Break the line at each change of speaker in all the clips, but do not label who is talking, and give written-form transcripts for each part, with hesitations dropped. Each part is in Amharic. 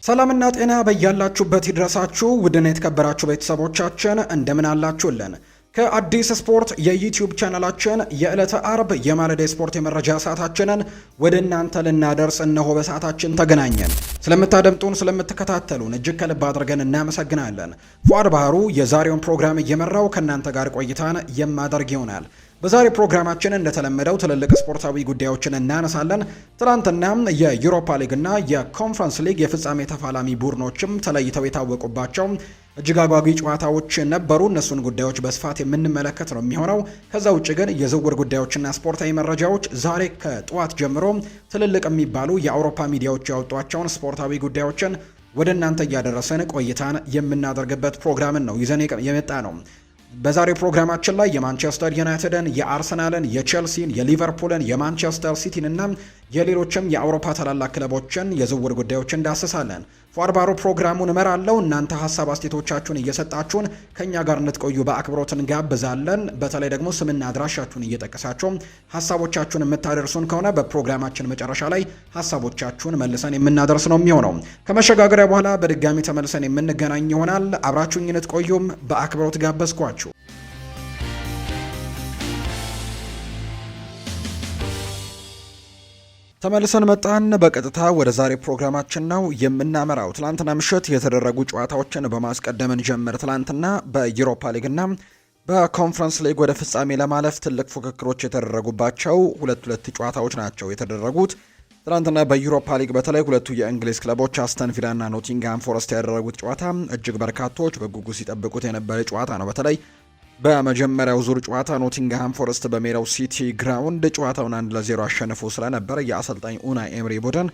ሰላምና ጤና በያላችሁበት ይድረሳችሁ ውድና የተከበራችሁ ቤተሰቦቻችን እንደምን አላችሁልን? ከአዲስ ስፖርት የዩቲዩብ ቻናላችን የዕለተ አርብ የማለዳ ስፖርት የመረጃ ሰዓታችንን ወደ እናንተ ልናደርስ እነሆ በሰዓታችን ተገናኘን። ስለምታደምጡን ስለምትከታተሉን እጅግ ከልብ አድርገን እናመሰግናለን። ፉአድ ባህሩ የዛሬውን ፕሮግራም እየመራው ከእናንተ ጋር ቆይታን የማደርግ ይሆናል። በዛሬ ፕሮግራማችን እንደተለመደው ትልልቅ ስፖርታዊ ጉዳዮችን እናነሳለን። ትናንትና የዩሮፓ ሊግ እና የኮንፈረንስ ሊግ የፍጻሜ ተፋላሚ ቡድኖችም ተለይተው የታወቁባቸው እጅግ አጓጊ ጨዋታዎች ነበሩ። እነሱን ጉዳዮች በስፋት የምንመለከት ነው የሚሆነው። ከዛ ውጭ ግን የዝውውር ጉዳዮችና ስፖርታዊ መረጃዎች ዛሬ ከጠዋት ጀምሮ ትልልቅ የሚባሉ የአውሮፓ ሚዲያዎች ያወጧቸውን ስፖርታዊ ጉዳዮችን ወደ እናንተ እያደረሰን ቆይታን የምናደርግበት ፕሮግራምን ነው ይዘን የመጣ ነው። በዛሬው ፕሮግራማችን ላይ የማንቸስተር ዩናይትድን፣ የአርሰናልን፣ የቼልሲን፣ የሊቨርፑልን፣ የማንቸስተር ሲቲን እና የሌሎችም የአውሮፓ ታላላቅ ክለቦችን የዝውውር ጉዳዮችን እንዳስሳለን። ፉአድ ባህሩ ፕሮግራሙን እመራለሁ። እናንተ ሀሳብ አስተያየቶቻችሁን እየሰጣችሁን ከኛ ጋር እንድትቆዩ በአክብሮት እንጋብዛለን። በተለይ ደግሞ ስምና አድራሻችሁን እየጠቀሳችሁ ሀሳቦቻችሁን የምታደርሱን ከሆነ በፕሮግራማችን መጨረሻ ላይ ሀሳቦቻችሁን መልሰን የምናደርስ ነው የሚሆነው። ከመሸጋገሪያ በኋላ በድጋሚ ተመልሰን የምንገናኝ ይሆናል። አብራችሁኝ እንድትቆዩም በአክብሮት ጋበዝኳችሁ። ተመልሰን መጣን። በቀጥታ ወደ ዛሬ ፕሮግራማችን ነው የምናመራው። ትላንትና ምሽት የተደረጉ ጨዋታዎችን በማስቀደምን ጀምር። ትላንትና በዩሮፓ ሊግና በኮንፈረንስ ሊግ ወደ ፍጻሜ ለማለፍ ትልቅ ፉክክሮች የተደረጉባቸው ሁለት ጨዋታዎች ናቸው የተደረጉት። ትላንትና በዩሮፓ ሊግ በተለይ ሁለቱ የእንግሊዝ ክለቦች አስተን ቪላና ኖቲንግሃም ፎረስት ያደረጉት ጨዋታ እጅግ በርካቶች በጉጉት ሲጠብቁት የነበረ ጨዋታ ነው። በተለይ በመጀመሪያው ዙር ጨዋታ ኖቲንግሃም ፎረስት በሜዳው ሲቲ ግራውንድ ጨዋታውን 1-0 አሸንፎ ስለነበር የአሰልጣኝ ኡናይ ኤምሪ ቡድን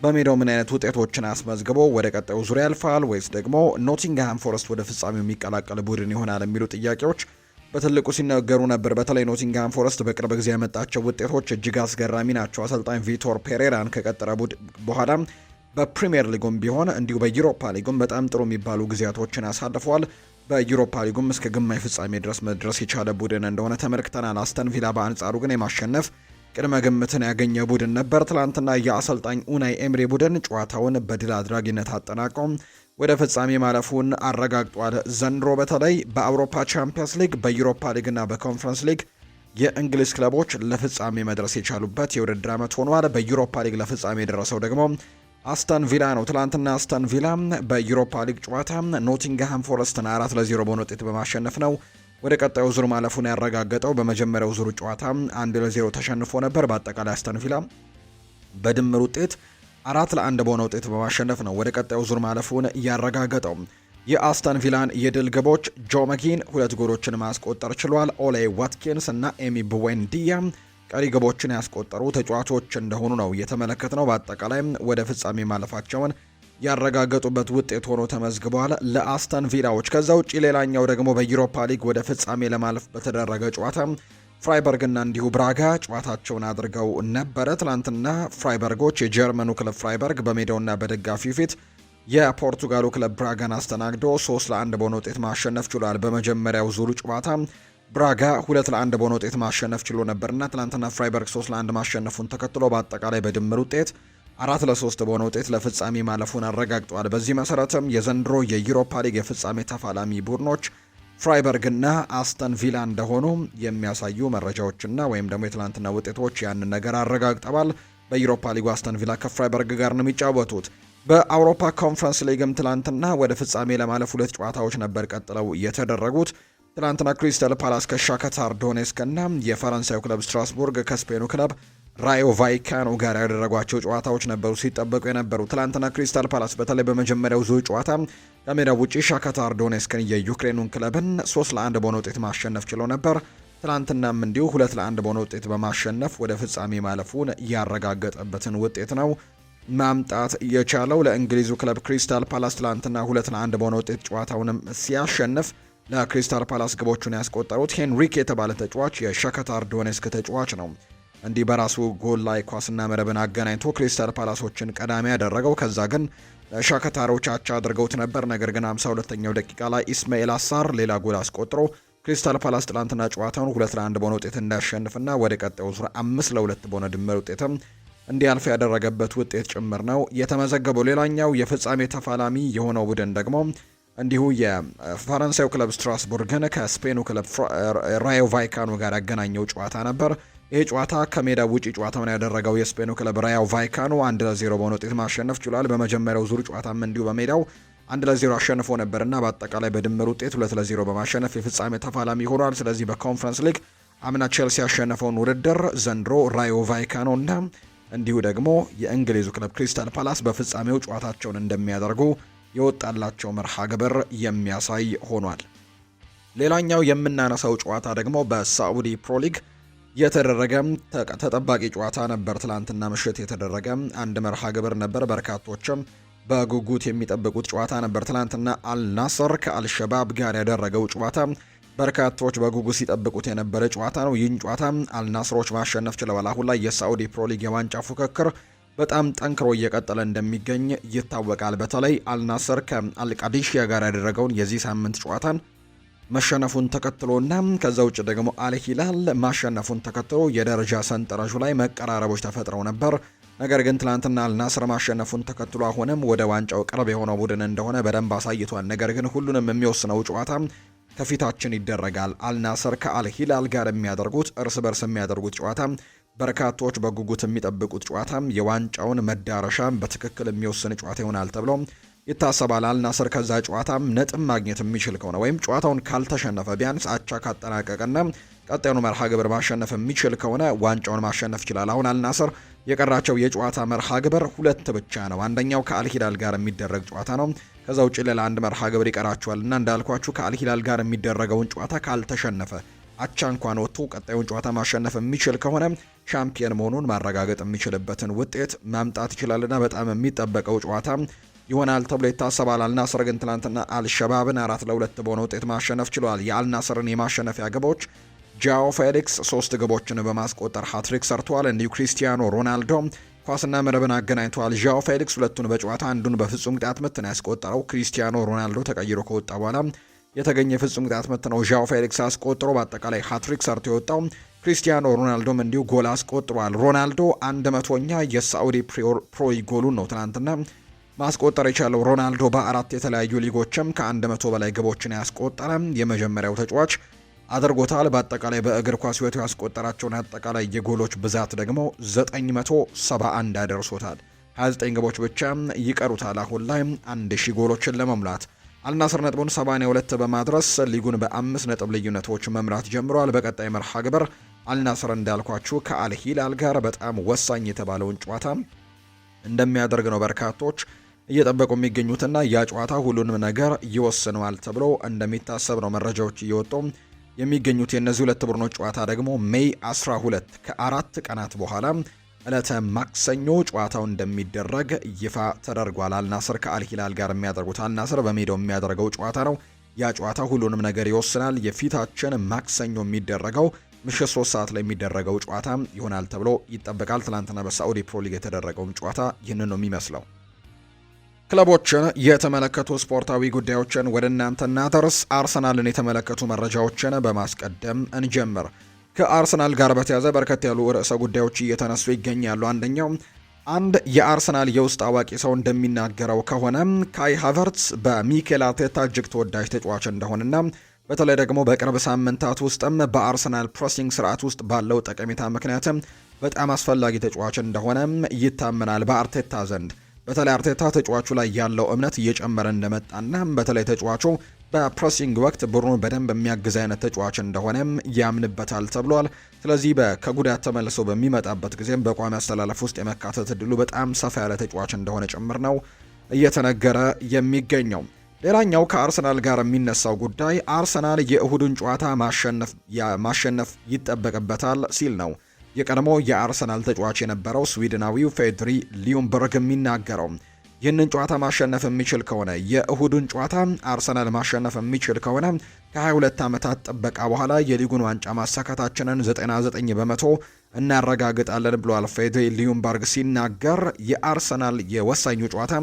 በሜዳው ምን አይነት ውጤቶችን አስመዝግቦ ወደ ቀጣዩ ዙር ያልፋል ወይስ ደግሞ ኖቲንግሃም ፎረስት ወደ ፍጻሜው የሚቀላቀል ቡድን ይሆናል የሚሉ ጥያቄዎች በትልቁ ሲነገሩ ነበር። በተለይ ኖቲንግሃም ፎረስት በቅርብ ጊዜ ያመጣቸው ውጤቶች እጅግ አስገራሚ ናቸው። አሰልጣኝ ቪቶር ፔሬራን ከቀጠረ በኋላ በፕሪሚየር ሊጉም ቢሆን እንዲሁ በዩሮፓ ሊጉም በጣም ጥሩ የሚባሉ ጊዜያቶችን አሳልፈዋል። በዩሮፓ ሊጉም እስከ ግማሽ ፍጻሜ ድረስ መድረስ የቻለ ቡድን እንደሆነ ተመልክተናል። አስተን ቪላ በአንጻሩ ግን የማሸነፍ ቅድመ ግምትን ያገኘ ቡድን ነበር። ትላንትና የአሰልጣኝ ኡናይ ኤምሪ ቡድን ጨዋታውን በድል አድራጊነት አጠናቆ ወደ ፍጻሜ ማለፉን አረጋግጧል። ዘንድሮ በተለይ በአውሮፓ ቻምፒየንስ ሊግ፣ በዩሮፓ ሊግና በኮንፈረንስ ሊግ የእንግሊዝ ክለቦች ለፍጻሜ መድረስ የቻሉበት የውድድር ዓመት ሆኗል። በዩሮፓ ሊግ ለፍጻሜ የደረሰው ደግሞ አስተን ቪላ ነው። ትላንትና አስተን ቪላ በዩሮፓ ሊግ ጨዋታ ኖቲንግሃም ፎረስትን 4-0 በሆነ ውጤት በማሸነፍ ነው ወደ ቀጣዩ ዙር ማለፉን ያረጋገጠው። በመጀመሪያው ዙር ጨዋታ 1-0 ተሸንፎ ነበር። በአጠቃላይ አስተን ቪላ በድምር ውጤት 4-1 በሆነ ውጤት በማሸነፍ ነው ወደ ቀጣዩ ዙር ማለፉን ያረጋገጠው። የአስተን ቪላን የድል ግቦች ጆ መጊን 2 ጎሎችን ማስቆጠር ችሏል። ኦሌ ዋትኪንስ እና ኤሚ ቡዌንዲያ ቀሪ ግቦችን ያስቆጠሩ ተጫዋቾች እንደሆኑ ነው የተመለከትነው። በአጠቃላይ ወደ ፍጻሜ ማለፋቸውን ያረጋገጡበት ውጤት ሆኖ ተመዝግቧል ለአስተን ቪላዎች። ከዛ ውጪ ሌላኛው ደግሞ በዩሮፓ ሊግ ወደ ፍጻሜ ለማለፍ በተደረገ ጨዋታ ፍራይበርግና እንዲሁ ብራጋ ጨዋታቸውን አድርገው ነበረ። ትላንትና ፍራይበርጎች የጀርመኑ ክለብ ፍራይበርግ በሜዳውና በደጋፊው ፊት የፖርቱጋሉ ክለብ ብራጋን አስተናግዶ 3-1 በሆነ ውጤት ማሸነፍ ችሏል። በመጀመሪያው ዙሩ ጨዋታ ብራጋ 2-1 በሆነ ውጤት ማሸነፍ ችሎ ነበርና ትላንትና ፍራይበርግ 3-1 ማሸነፉን ተከትሎ በአጠቃላይ በድምር ውጤት 4-3 በሆነ ውጤት ለፍጻሜ ማለፉን አረጋግጧል። በዚህ መሰረትም የዘንድሮ የዩሮፓ ሊግ የፍጻሜ ተፋላሚ ቡድኖች ፍራይበርግና አስተን ቪላ እንደሆኑ የሚያሳዩ መረጃዎችና ወይም ደግሞ የትላንትና ውጤቶች ያንን ነገር አረጋግጠዋል። በዩሮፓ ሊጉ አስተን ቪላ ከፍራይበርግ ጋር ነው የሚጫወቱት። በአውሮፓ ኮንፈረንስ ሊግም ትላንትና ወደ ፍጻሜ ለማለፍ 2 ጨዋታዎች ነበር ቀጥለው የተደረጉት። ትላንትና ክሪስታል ፓላስ ከሻክታር ዶኔስክ እና የፈረንሳዩ ክለብ ስትራስቡርግ ከስፔኑ ክለብ ራዮ ቫይካኖ ጋር ያደረጓቸው ጨዋታዎች ነበሩ ሲጠበቁ የነበሩ። ትላንትና ክሪስታል ፓላስ በተለይ በመጀመሪያው ዙር ጨዋታ ከሜዳው ውጪ ሻክታር ዶኔስክን የዩክሬኑን ክለብን 3-1 በሆነ ውጤት ማሸነፍ ችሎ ነበር። ትላንትናም እንዲሁ 2-1 በሆነ ውጤት በማሸነፍ ወደ ፍጻሜ ማለፉን ያረጋገጠበትን ውጤት ነው ማምጣት የቻለው። ለእንግሊዙ ክለብ ክሪስታል ፓላስ ትላንትና 2-1 በሆነ ውጤት ጨዋታውንም ሲያሸንፍ ለክሪስታል ፓላስ ግቦቹን ያስቆጠሩት ሄንሪክ የተባለ ተጫዋች የሻክታር ዶኔስክ ተጫዋች ነው። እንዲህ በራሱ ጎል ላይ ኳስና መረብን አገናኝቶ ክሪስታል ፓላሶችን ቀዳሚ ያደረገው። ከዛ ግን ሻክታሮች አቻ አድርገውት ነበር። ነገር ግን 52ኛው ደቂቃ ላይ ኢስማኤል አሳር ሌላ ጎል አስቆጥሮ ክሪስታል ፓላስ ትላንትና ጨዋታውን 2-1 በሆነ ውጤት እንዳሸንፍና ወደ ቀጣዩ ዙር 5-2 በሆነ ድምር ውጤትም እንዲያልፍ ያደረገበት ውጤት ጭምር ነው የተመዘገበው። ሌላኛው የፍጻሜ ተፋላሚ የሆነው ቡድን ደግሞ እንዲሁ የፈረንሳዩ ክለብ ስትራስቡርግን ከስፔኑ ክለብ ራዮ ቫይካኖ ጋር ያገናኘው ጨዋታ ነበር። ይህ ጨዋታ ከሜዳ ውጪ ጨዋታውን ያደረገው የስፔኑ ክለብ ራዮ ቫይካኖ 1-0 በሆነ ውጤት ማሸነፍ ችሏል። በመጀመሪያው ዙር ጨዋታም እንዲሁ በሜዳው 1-0 አሸንፎ ነበርና በአጠቃላይ በድምር ውጤት 2-0 በማሸነፍ የፍጻሜ ተፋላሚ ሆኗል። ስለዚህ በኮንፈረንስ ሊግ አምና ቼልሲ ያሸነፈውን ውድድር ዘንድሮ ራዮ ቫይካኖ እና እንዲሁ ደግሞ የእንግሊዙ ክለብ ክሪስታል ፓላስ በፍጻሜው ጨዋታቸውን እንደሚያደርጉ የወጣላቸው መርሃ ግብር የሚያሳይ ሆኗል። ሌላኛው የምናነሳው ጨዋታ ደግሞ በሳዑዲ ፕሮ ሊግ የተደረገ ተጠባቂ ጨዋታ ነበር። ትላንትና ምሽት የተደረገ አንድ መርሃ ግብር ነበር። በርካቶችም በጉጉት የሚጠብቁት ጨዋታ ነበር። ትላንትና አልናስር ከአልሸባብ ጋር ያደረገው ጨዋታ በርካቶች በጉጉት ሲጠብቁት የነበረ ጨዋታ ነው። ይህን ጨዋታ አልናስሮች ማሸነፍ ችለዋል። አሁን ላይ የሳዑዲ ፕሮ ሊግ የዋንጫ ፉክክር በጣም ጠንክሮ እየቀጠለ እንደሚገኝ ይታወቃል። በተለይ አልናስር ከአልቃዲሺያ ጋር ያደረገውን የዚህ ሳምንት ጨዋታን መሸነፉን ተከትሎና ከዛ ውጭ ደግሞ አልሂላል ማሸነፉን ተከትሎ የደረጃ ሰንጠረዡ ላይ መቀራረቦች ተፈጥረው ነበር። ነገር ግን ትላንትና አልናስር ማሸነፉን ተከትሎ አሁንም ወደ ዋንጫው ቅርብ የሆነው ቡድን እንደሆነ በደንብ አሳይቷል። ነገር ግን ሁሉንም የሚወስነው ጨዋታ ከፊታችን ይደረጋል። አልናስር ከአልሂላል ጋር የሚያደርጉት እርስ በርስ የሚያደርጉት ጨዋታ በርካቶች በጉጉት የሚጠብቁት ጨዋታ የዋንጫውን መዳረሻ በትክክል የሚወስን ጨዋታ ይሆናል ተብሎ ይታሰባል። አልናስር ከዛ ጨዋታ ነጥብ ማግኘት የሚችል ከሆነ ወይም ጨዋታውን ካልተሸነፈ ቢያንስ አቻ ካጠናቀቀና ቀጣዩን መርሃ ግብር ማሸነፍ የሚችል ከሆነ ዋንጫውን ማሸነፍ ይችላል። አሁን አልናስር የቀራቸው የጨዋታ መርሃ ግብር 2 ብቻ ነው። አንደኛው ከአልሂላል ጋር የሚደረግ ጨዋታ ነው። ከዛ ውጭ ሌላ አንድ መርሃ ግብር ይቀራቸዋል እና እንዳልኳችሁ ከአልሂላል ጋር የሚደረገውን ጨዋታ ካልተሸነፈ አቻ እንኳን ወጥቶ ቀጣዩን ጨዋታ ማሸነፍ የሚችል ከሆነ ሻምፒየን መሆኑን ማረጋገጥ የሚችልበትን ውጤት ማምጣት ይችላልና በጣም የሚጠበቀው ጨዋታ ይሆናል ተብሎ ይታሰባል። አልናስር ግን ትናንትና አልሸባብን 4-2 በሆነ ውጤት ማሸነፍ ችሏል። የአልናስርን የማሸነፊያ ግቦች ጃኦ ፌሊክስ 3 ግቦችን በማስቆጠር ሃትሪክ ሰርቷል። እንዲሁ ክሪስቲያኖ ሮናልዶ ኳስና መረብን አገናኝተዋል። ዣኦ ፌሊክስ 2ቱን በጨዋታ አንዱን በፍጹም ቅጣት ምት ነው ያስቆጠረው። ክሪስቲያኖ ሮናልዶ ተቀይሮ ከወጣ በኋላ የተገኘ የፍጹም ቅጣት ምት ነው ዣኦ ፌሊክስ አስቆጥሮ በአጠቃላይ ሃትሪክ ሰርቶ የወጣው። ክሪስቲያኖ ሮናልዶም እንዲሁ ጎል አስቆጥሯል። ሮናልዶ 100ኛ የሳዑዲ ፕሮ ጎሉን ነው ትናንትና ማስቆጠር የቻለው። ሮናልዶ በ4 የተለያዩ ሊጎችም ከ100 በላይ ግቦችን ያስቆጠረ የመጀመሪያው ተጫዋች አድርጎታል። በአጠቃላይ በእግር ኳስ ሕይወቱ ያስቆጠራቸውን አጠቃላይ የጎሎች ብዛት ደግሞ 971 አደርሶታል። 29 ግቦች ብቻ ይቀሩታል አሁን ላይ 1000 ጎሎችን ለመሙላት። አልናስር ነጥቡን 82 በማድረስ ሊጉን በ5 ነጥብ ልዩነቶች መምራት ጀምሯል። በቀጣይ መርሃ ግብር አልናስር እንዳልኳችሁ ከአልሂላል ጋር በጣም ወሳኝ የተባለውን ጨዋታ እንደሚያደርግ ነው በርካቶች እየጠበቁ የሚገኙትና ያ ጨዋታ ሁሉንም ነገር ይወስነዋል ተብሎ እንደሚታሰብ ነው መረጃዎች እየወጡ የሚገኙት። የእነዚህ ሁለት ቡድኖች ጨዋታ ደግሞ ሜይ 12 ከ4 ቀናት በኋላ ዕለተ ማክሰኞ ጨዋታው እንደሚደረግ ይፋ ተደርጓል። አልናስር ከአልሂላል ጋር የሚያደርጉት አልናስር በሜዳው የሚያደርገው ጨዋታ ነው። ያ ጨዋታ ሁሉንም ነገር ይወስናል። የፊታችን ማክሰኞ የሚደረገው ምሽት 3 ሰዓት ላይ የሚደረገው ጨዋታ ይሆናል ተብሎ ይጠበቃል። ትናንትና በሳዑዲ ፕሮ ሊግ የተደረገውም ጨዋታ ይህንን ነው የሚመስለው። ክለቦችን የተመለከቱ ስፖርታዊ ጉዳዮችን ወደ እናንተ እናደርስ። አርሰናልን የተመለከቱ መረጃዎችን በማስቀደም እንጀምር። ከአርሰናል ጋር በተያዘ በርከት ያሉ ርዕሰ ጉዳዮች እየተነሱ ይገኛሉ። አንደኛው አንድ የአርሰናል የውስጥ አዋቂ ሰው እንደሚናገረው ከሆነ ካይ ሃቨርትስ በሚኬል አርቴታ እጅግ ተወዳጅ ተጫዋች እንደሆነና በተለይ ደግሞ በቅርብ ሳምንታት ውስጥም በአርሰናል ፕሬሲንግ ስርዓት ውስጥ ባለው ጠቀሜታ ምክንያትም በጣም አስፈላጊ ተጫዋች እንደሆነ ይታመናል በአርቴታ ዘንድ። በተለይ አርቴታ ተጫዋቹ ላይ ያለው እምነት እየጨመረ እንደመጣና በተለይ ተጫዋቹ በፕሬሲንግ ወቅት ቡድኑን በደንብ የሚያግዝ አይነት ተጫዋች እንደሆነም ያምንበታል ተብሏል። ስለዚህ ከጉዳት ተመልሶ በሚመጣበት ጊዜም በቋሚ አስተላለፍ ውስጥ የመካተት እድሉ በጣም ሰፋ ያለ ተጫዋች እንደሆነ ጭምር ነው እየተነገረ የሚገኘው። ሌላኛው ከአርሰናል ጋር የሚነሳው ጉዳይ አርሰናል የእሁዱን ጨዋታ ማሸነፍ ይጠበቅበታል ሲል ነው የቀድሞ የአርሰናል ተጫዋች የነበረው ስዊድናዊው ፌድሪ ሊዩምበርግ የሚናገረው። ይህንን ጨዋታ ማሸነፍ የሚችል ከሆነ የእሁዱን ጨዋታ አርሰናል ማሸነፍ የሚችል ከሆነ ከ22 ዓመታት ጥበቃ በኋላ የሊጉን ዋንጫ ማሳካታችንን 99 በመቶ እናረጋግጣለን ብሏል ፌድሪ ሊዩምበርግ ሲናገር። የአርሰናል የወሳኙ ጨዋታ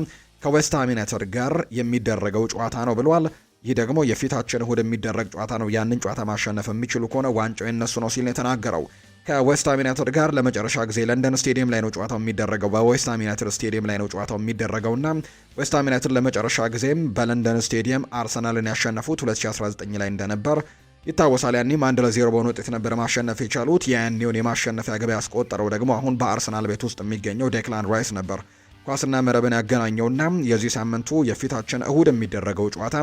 ከዌስትሃም ዩናይትድ ጋር የሚደረገው ጨዋታ ነው ብሏል። ይህ ደግሞ የፊታችን እሁድ የሚደረግ ጨዋታ ነው። ያንን ጨዋታ ማሸነፍ የሚችሉ ከሆነ ዋንጫው የነሱ ነው ሲል የተናገረው። ከዌስትሃም ዩናይትድ ጋር ለመጨረሻ ጊዜ ለንደን ስቴዲየም ላይ ነው ጨዋታው የሚደረገው። በዌስትሃም ዩናይትድ ስቴዲየም ላይ ነው ጨዋታው የሚደረገውና ዌስትሃም ዩናይትድ ለመጨረሻ ጊዜም በለንደን ስቴዲየም አርሰናልን ያሸነፉት 2019 ላይ እንደነበር ይታወሳል። ያኔም 1-0 በሆነ ውጤት ነበር ማሸነፍ የቻሉት። ያኔውን የማሸነፊያ ግብ ያስቆጠረው ደግሞ አሁን በአርሰናል ቤት ውስጥ የሚገኘው ዴክላን ራይስ ነበር። ኳስና መረብን ያገናኘውና የዚህ ሳምንቱ የፊታችን እሁድ የሚደረገው ጨዋታ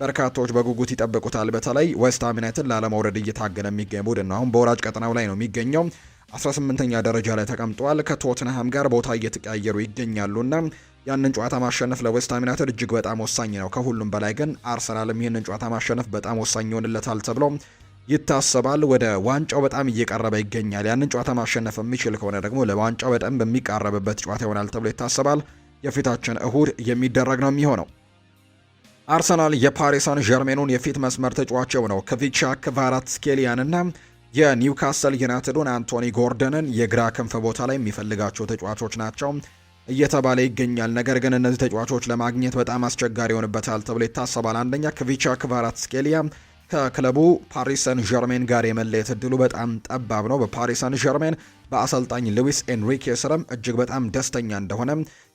በርካታዎች በጉጉት ይጠብቁታል። በተለይ ዌስትሃም ዩናይትድ ላለመውረድ እየታገለ የሚገኝ ቡድን ነው። አሁን በወራጅ ቀጠናው ላይ ነው የሚገኘው። 18ኛ ደረጃ ላይ ተቀምጧል። ከቶትንሃም ጋር ቦታ እየተቀያየሩ ይገኛሉና ያንን ጨዋታ ማሸነፍ ለዌስትሃም ዩናይትድ እጅግ በጣም ወሳኝ ነው። ከሁሉም በላይ ግን አርሰናልም ይህንን ጨዋታ ማሸነፍ በጣም ወሳኝ ይሆንለታል ተብሎ ይታሰባል። ወደ ዋንጫው በጣም እየቀረበ ይገኛል። ያንን ጨዋታ ማሸነፍ የሚችል ከሆነ ደግሞ ለዋንጫው በጣም በሚቃረብበት ጨዋታ ይሆናል ተብሎ ይታሰባል። የፊታችን እሁድ የሚደረግ ነው የሚሆነው። አርሰናል የፓሪስ ሳን ዠርሜኑን የፊት መስመር ተጫዋች ነው ክቪቻ ክቫራትስኬሊያንና የኒውካስል ዩናይትዱን አንቶኒ ጎርደንን የግራ ክንፍ ቦታ ላይ የሚፈልጋቸው ተጫዋቾች ናቸው እየተባለ ይገኛል። ነገር ግን እነዚህ ተጫዋቾች ለማግኘት በጣም አስቸጋሪ ይሆንበታል ተብሎ ይታሰባል። አንደኛ ክቪቻ ክቫራትስኬሊያ ከክለቡ ፓሪስ ሰን ዠርሜን ጋር የመለየት እድሉ በጣም ጠባብ ነው። በፓሪስ ሰን ዠርሜን በአሰልጣኝ ሉዊስ ኤንሪኬ ስርም እጅግ በጣም ደስተኛ እንደሆነ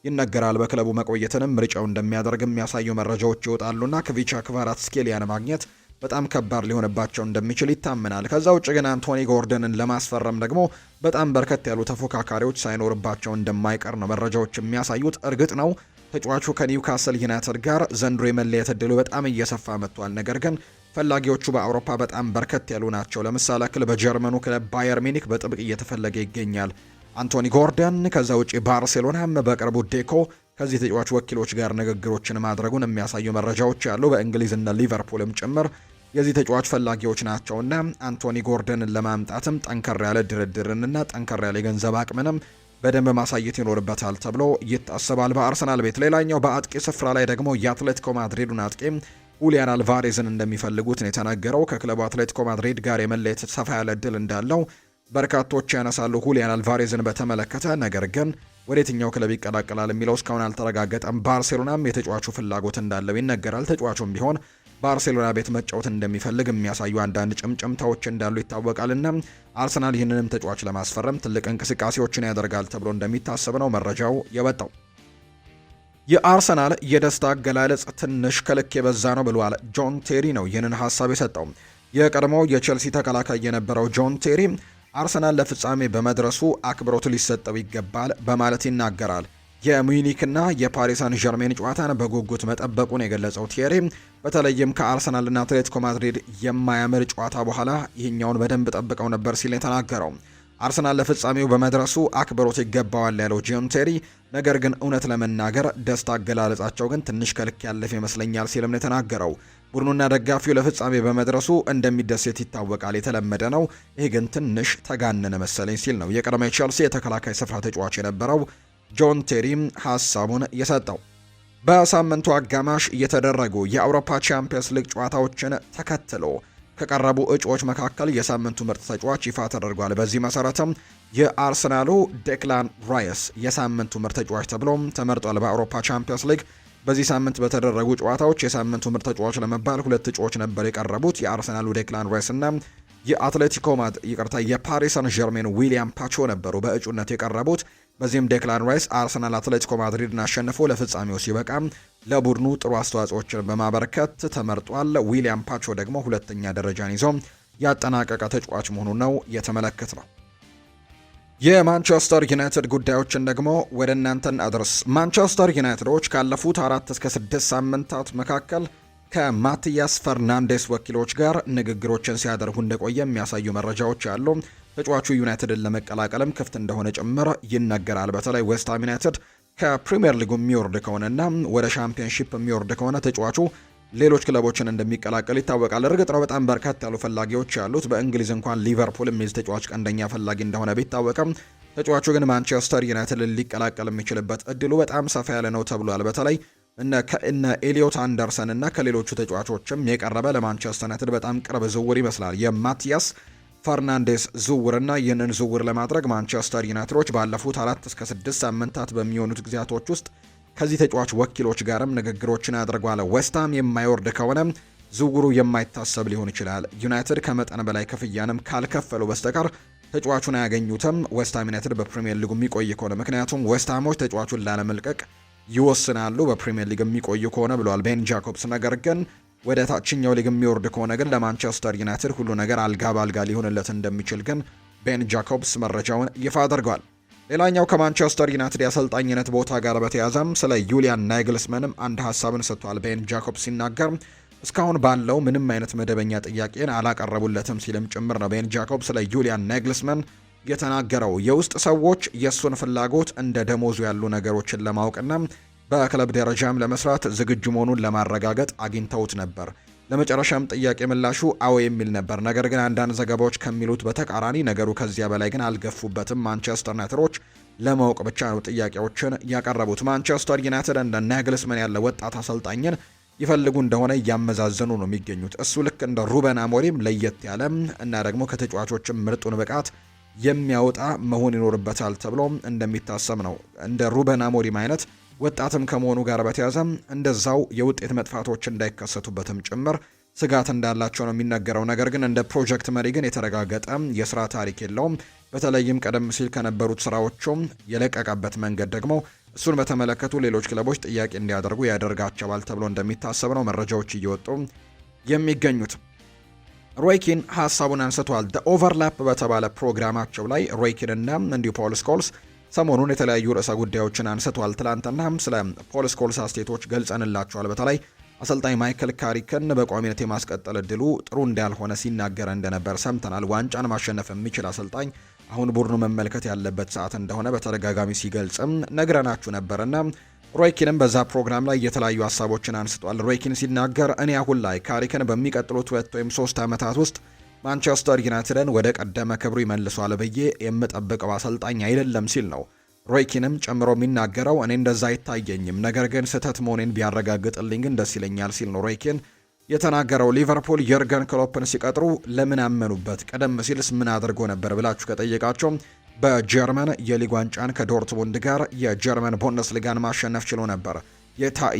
ይነገራል። በክለቡ መቆየትንም ምርጫው እንደሚያደርግ የሚያሳዩ መረጃዎች ይወጣሉና ክቪቻ ክቫራትስኬሊያን ማግኘት በጣም ከባድ ሊሆንባቸው እንደሚችል ይታመናል። ከዛ ውጭ ግን አንቶኒ ጎርደንን ለማስፈረም ደግሞ በጣም በርከት ያሉ ተፎካካሪዎች ሳይኖርባቸው እንደማይቀር ነው መረጃዎች የሚያሳዩት። እርግጥ ነው ተጫዋቹ ከኒውካስል ዩናይትድ ጋር ዘንድሮ የመለየት እድሉ በጣም እየሰፋ መጥቷል። ነገር ግን ፈላጊዎቹ በአውሮፓ በጣም በርከት ያሉ ናቸው። ለምሳሌ ያክል በጀርመኑ ክለብ ባየር ሚኒክ በጥብቅ እየተፈለገ ይገኛል አንቶኒ ጎርደን። ከዛ ውጪ ባርሴሎናም በቅርቡ ዴኮ ከዚህ ተጫዋች ወኪሎች ጋር ንግግሮችን ማድረጉን የሚያሳዩ መረጃዎች ያሉ በእንግሊዝና ሊቨርፑልም ጭምር የዚህ ተጫዋች ፈላጊዎች ናቸውና አንቶኒ ጎርደንን ለማምጣትም ጠንከር ያለ ድርድርንና ጠንከር ያለ የገንዘብ አቅምንም በደንብ ማሳየት ይኖርበታል ተብሎ ይታሰባል። በአርሰናል ቤት ሌላኛው በአጥቂ ስፍራ ላይ ደግሞ የአትሌቲኮ ማድሪዱን አጥቂ ሁሊያን አልቫሬዝን እንደሚፈልጉት ነው የተናገረው። ከክለቡ አትሌቲኮ ማድሪድ ጋር የመለየት ሰፋ ያለ እድል እንዳለው በርካቶች ያነሳሉ ሁሊያን አልቫሬዝን በተመለከተ። ነገር ግን ወደ የትኛው ክለብ ይቀላቀላል የሚለው እስካሁን አልተረጋገጠም። ባርሴሎናም የተጫዋቹ ፍላጎት እንዳለው ይነገራል። ተጫዋቹም ቢሆን ባርሴሎና ቤት መጫወት እንደሚፈልግ የሚያሳዩ አንዳንድ ጭምጭምታዎች እንዳሉ ይታወቃልና አርሰናል ይህንንም ተጫዋች ለማስፈረም ትልቅ እንቅስቃሴዎችን ያደርጋል ተብሎ እንደሚታሰብ ነው መረጃው የወጣው። የአርሰናል የደስታ አገላለጽ ትንሽ ከልክ የበዛ ነው ብሏል ጆን ቴሪ ነው ይህንን ሀሳብ የሰጠው። የቀድሞው የቼልሲ ተከላካይ የነበረው ጆን ቴሪ አርሰናል ለፍጻሜ በመድረሱ አክብሮት ሊሰጠው ይገባል በማለት ይናገራል። የሚዩኒክና የፓሪስ ሳን ዠርሜን ጨዋታን በጉጉት መጠበቁን የገለጸው ቲየሪ በተለይም ከአርሰናልና አትሌቲኮ ማድሪድ የማያምር ጨዋታ በኋላ ይህኛውን በደንብ ጠብቀው ነበር ሲል የተናገረው። አርሰናል ለፍጻሜው በመድረሱ አክብሮት ይገባዋል ያለው ጆን ቴሪ፣ ነገር ግን እውነት ለመናገር ደስታ አገላለጻቸው ግን ትንሽ ከልክ ያለፈ ይመስለኛል ሲልም ነው የተናገረው። ቡድኑና ደጋፊው ለፍጻሜ በመድረሱ እንደሚደሰት ይታወቃል፣ የተለመደ ነው። ይህ ግን ትንሽ ተጋነነ መሰለኝ ሲል ነው የቀድሞ ቼልሲ የተከላካይ ስፍራ ተጫዋች የነበረው ጆን ቴሪም ሀሳቡን የሰጠው። በሳምንቱ አጋማሽ የተደረጉ የአውሮፓ ቻምፒየንስ ሊግ ጨዋታዎችን ተከትሎ ከቀረቡ እጩዎች መካከል የሳምንቱ ምርጥ ተጫዋች ይፋ ተደርጓል። በዚህ መሰረትም የአርሰናሉ ዴክላን ራይስ የሳምንቱ ምርጥ ተጫዋች ተብሎ ተመርጧል። በአውሮፓ ቻምፒየንስ ሊግ በዚህ ሳምንት በተደረጉ ጨዋታዎች የሳምንቱ ምርጥ ተጫዋች ለመባል ሁለት እጩዎች ነበር የቀረቡት። የአርሰናሉ ዴክላን ራይስ እና የፓሪስ ሳን ዠርሜን ዊሊያም ፓቾ ነበሩ በእጩነት የቀረቡት። በዚህም ዴክላን ራይስ አርሰናል አትሌቲኮ ማድሪድን አሸንፎ ለፍጻሜው ሲበቃ ለቡድኑ ጥሩ አስተዋጽኦችን በማበረከት ተመርጧል። ዊሊያም ፓቾ ደግሞ ሁለተኛ ደረጃን ይዞ ያጠናቀቀ ተጫዋች መሆኑ ነው የተመለከት ነው። የማንቸስተር ዩናይትድ ጉዳዮችን ደግሞ ወደ እናንተን አድርስ። ማንቸስተር ዩናይትዶች ካለፉት 4 እስከ 6 ሳምንታት መካከል ከማቲያስ ፈርናንዴስ ወኪሎች ጋር ንግግሮችን ሲያደርጉ እንደቆየ የሚያሳዩ መረጃዎች አሉ። ተጫዋቹ ዩናይትድን ለመቀላቀልም ክፍት እንደሆነ ጭምር ይነገራል። በተለይ ዌስትሃም ዩናይትድ ከፕሪሚየር ሊጉ የሚወርድ ከሆነና ወደ ሻምፒዮንሺፕ የሚወርድ ከሆነ ተጫዋቹ ሌሎች ክለቦችን እንደሚቀላቀል ይታወቃል። እርግጥ ነው በጣም በርካታ ያሉ ፈላጊዎች ያሉት። በእንግሊዝ እንኳን ሊቨርፑል የሚል ተጫዋች ቀንደኛ ፈላጊ እንደሆነ ቢታወቅም ተጫዋቹ ግን ማንቸስተር ዩናይትድን ሊቀላቀል የሚችልበት እድሉ በጣም ሰፋ ያለ ነው ተብሏል። በተለይ እነ ኤሊዮት አንደርሰን እና ከሌሎቹ ተጫዋቾችም የቀረበ ለማንቸስተር ዩናይትድ በጣም ቅርብ ዝውውር ይመስላል የማቲያስ ፈርናንዴስ ዝውውርና ይህንን ዝውውር ለማድረግ ማንቸስተር ዩናይትዶች ባለፉት 4 እስከ 6 ሳምንታት በሚሆኑት ጊዜያቶች ውስጥ ከዚህ ተጫዋች ወኪሎች ጋርም ንግግሮችን አድርጓል። ዌስትሃም የማይወርድ ከሆነ ዝውውሩ የማይታሰብ ሊሆን ይችላል። ዩናይትድ ከመጠን በላይ ክፍያንም ካልከፈሉ በስተቀር ተጫዋቹን አያገኙትም ዌስትሃም ዩናይትድ በፕሪሚየር ሊጉ የሚቆይ ከሆነ። ምክንያቱም ዌስትሃሞች ተጫዋቹን ላለመልቀቅ ይወስናሉ በፕሪሚየር ሊግ የሚቆይ ከሆነ ብለዋል ቤን ጃኮብስ። ነገር ግን ወደ ታችኛው ሊግ የሚወርድ ከሆነ ግን ለማንቸስተር ዩናይትድ ሁሉ ነገር አልጋ ባልጋ ሊሆንለት እንደሚችል ግን ቤን ጃኮብስ መረጃውን ይፋ አድርጓል። ሌላኛው ከማንቸስተር ዩናይትድ የአሰልጣኝነት ቦታ ጋር በተያያዘም ስለ ዩሊያን ናግልስመንም አንድ ሀሳብን ሰጥቷል ቤን ጃኮብስ ሲናገር እስካሁን ባለው ምንም አይነት መደበኛ ጥያቄን አላቀረቡለትም ሲልም ጭምር ነው ቤን ጃኮብስ ስለ ዩሊያን ናግልስመን የተናገረው። የውስጥ ሰዎች የእሱን ፍላጎት እንደ ደሞዙ ያሉ ነገሮችን ለማወቅና በክለብ ደረጃም ለመስራት ዝግጁ መሆኑን ለማረጋገጥ አግኝተውት ነበር። ለመጨረሻም ጥያቄ ምላሹ አዎ የሚል ነበር። ነገር ግን አንዳንድ ዘገባዎች ከሚሉት በተቃራኒ ነገሩ ከዚያ በላይ ግን አልገፉበትም። ማንቸስተር ዩናይትዶች ለማወቅ ብቻ ነው ጥያቄዎችን ያቀረቡት። ማንቸስተር ዩናይትድ እንደ ናግልስመን ያለ ወጣት አሰልጣኝን ይፈልጉ እንደሆነ እያመዛዘኑ ነው የሚገኙት። እሱ ልክ እንደ ሩበን አሞሪም ለየት ያለ እና ደግሞ ከተጫዋቾችም ምርጡን ብቃት የሚያወጣ መሆን ይኖርበታል ተብሎ እንደሚታሰብ ነው። እንደ ሩበን አሞሪም አይነት ወጣትም ከመሆኑ ጋር በተያያዘ እንደዛው የውጤት መጥፋቶች እንዳይከሰቱበትም ጭምር ስጋት እንዳላቸው ነው የሚነገረው። ነገር ግን እንደ ፕሮጀክት መሪ ግን የተረጋገጠ የስራ ታሪክ የለውም። በተለይም ቀደም ሲል ከነበሩት ስራዎቹም የለቀቀበት መንገድ ደግሞ እሱን በተመለከቱ ሌሎች ክለቦች ጥያቄ እንዲያደርጉ ያደርጋቸዋል ተብሎ እንደሚታሰብ ነው መረጃዎች እየወጡ የሚገኙት። ሮይኪን ሀሳቡን አንስቷል። ኦቨርላፕ በተባለ ፕሮግራማቸው ላይ ሮይኪንና እንዲሁ ፖል ስኮልስ ሰሞኑን የተለያዩ ርዕሰ ጉዳዮችን አንስቷል። ትላንትናም ስለ ፖል ስኮልስ አስተያየቶች ገልጸንላቸዋል። በተለይ አሰልጣኝ ማይክል ካሪክን በቋሚነት የማስቀጠል እድሉ ጥሩ እንዳልሆነ ሲናገር እንደነበር ሰምተናል። ዋንጫን ማሸነፍ የሚችል አሰልጣኝ አሁን ቡድኑ መመልከት ያለበት ሰዓት እንደሆነ በተደጋጋሚ ሲገልጽም ነግረናችሁ ነበርና ሮይኪንም በዛ ፕሮግራም ላይ የተለያዩ ሀሳቦችን አንስቷል። ሮይኪን ሲናገር እኔ አሁን ላይ ካሪክን በሚቀጥሉት 2 ወይም 3 ዓመታት ውስጥ ማንቸስተር ዩናይትድን ወደ ቀደመ ክብሩ ይመልሷል ብዬ የምጠብቀው አሰልጣኝ አይደለም ሲል ነው ሮይኪንም ጨምሮ የሚናገረው። እኔ እንደዛ አይታየኝም፣ ነገር ግን ስህተት መሆኔን ቢያረጋግጥልኝ ግን ደስ ይለኛል ሲል ነው ሮይኪን የተናገረው። ሊቨርፑል የርገን ክሎፕን ሲቀጥሩ ለምን አመኑበት? ቀደም ሲልስ ምን አድርጎ ነበር ብላችሁ ከጠየቃቸው በጀርመን የሊግ ዋንጫን ከዶርትሙንድ ጋር የጀርመን ቡንደስሊጋን ማሸነፍ ችሎ ነበር።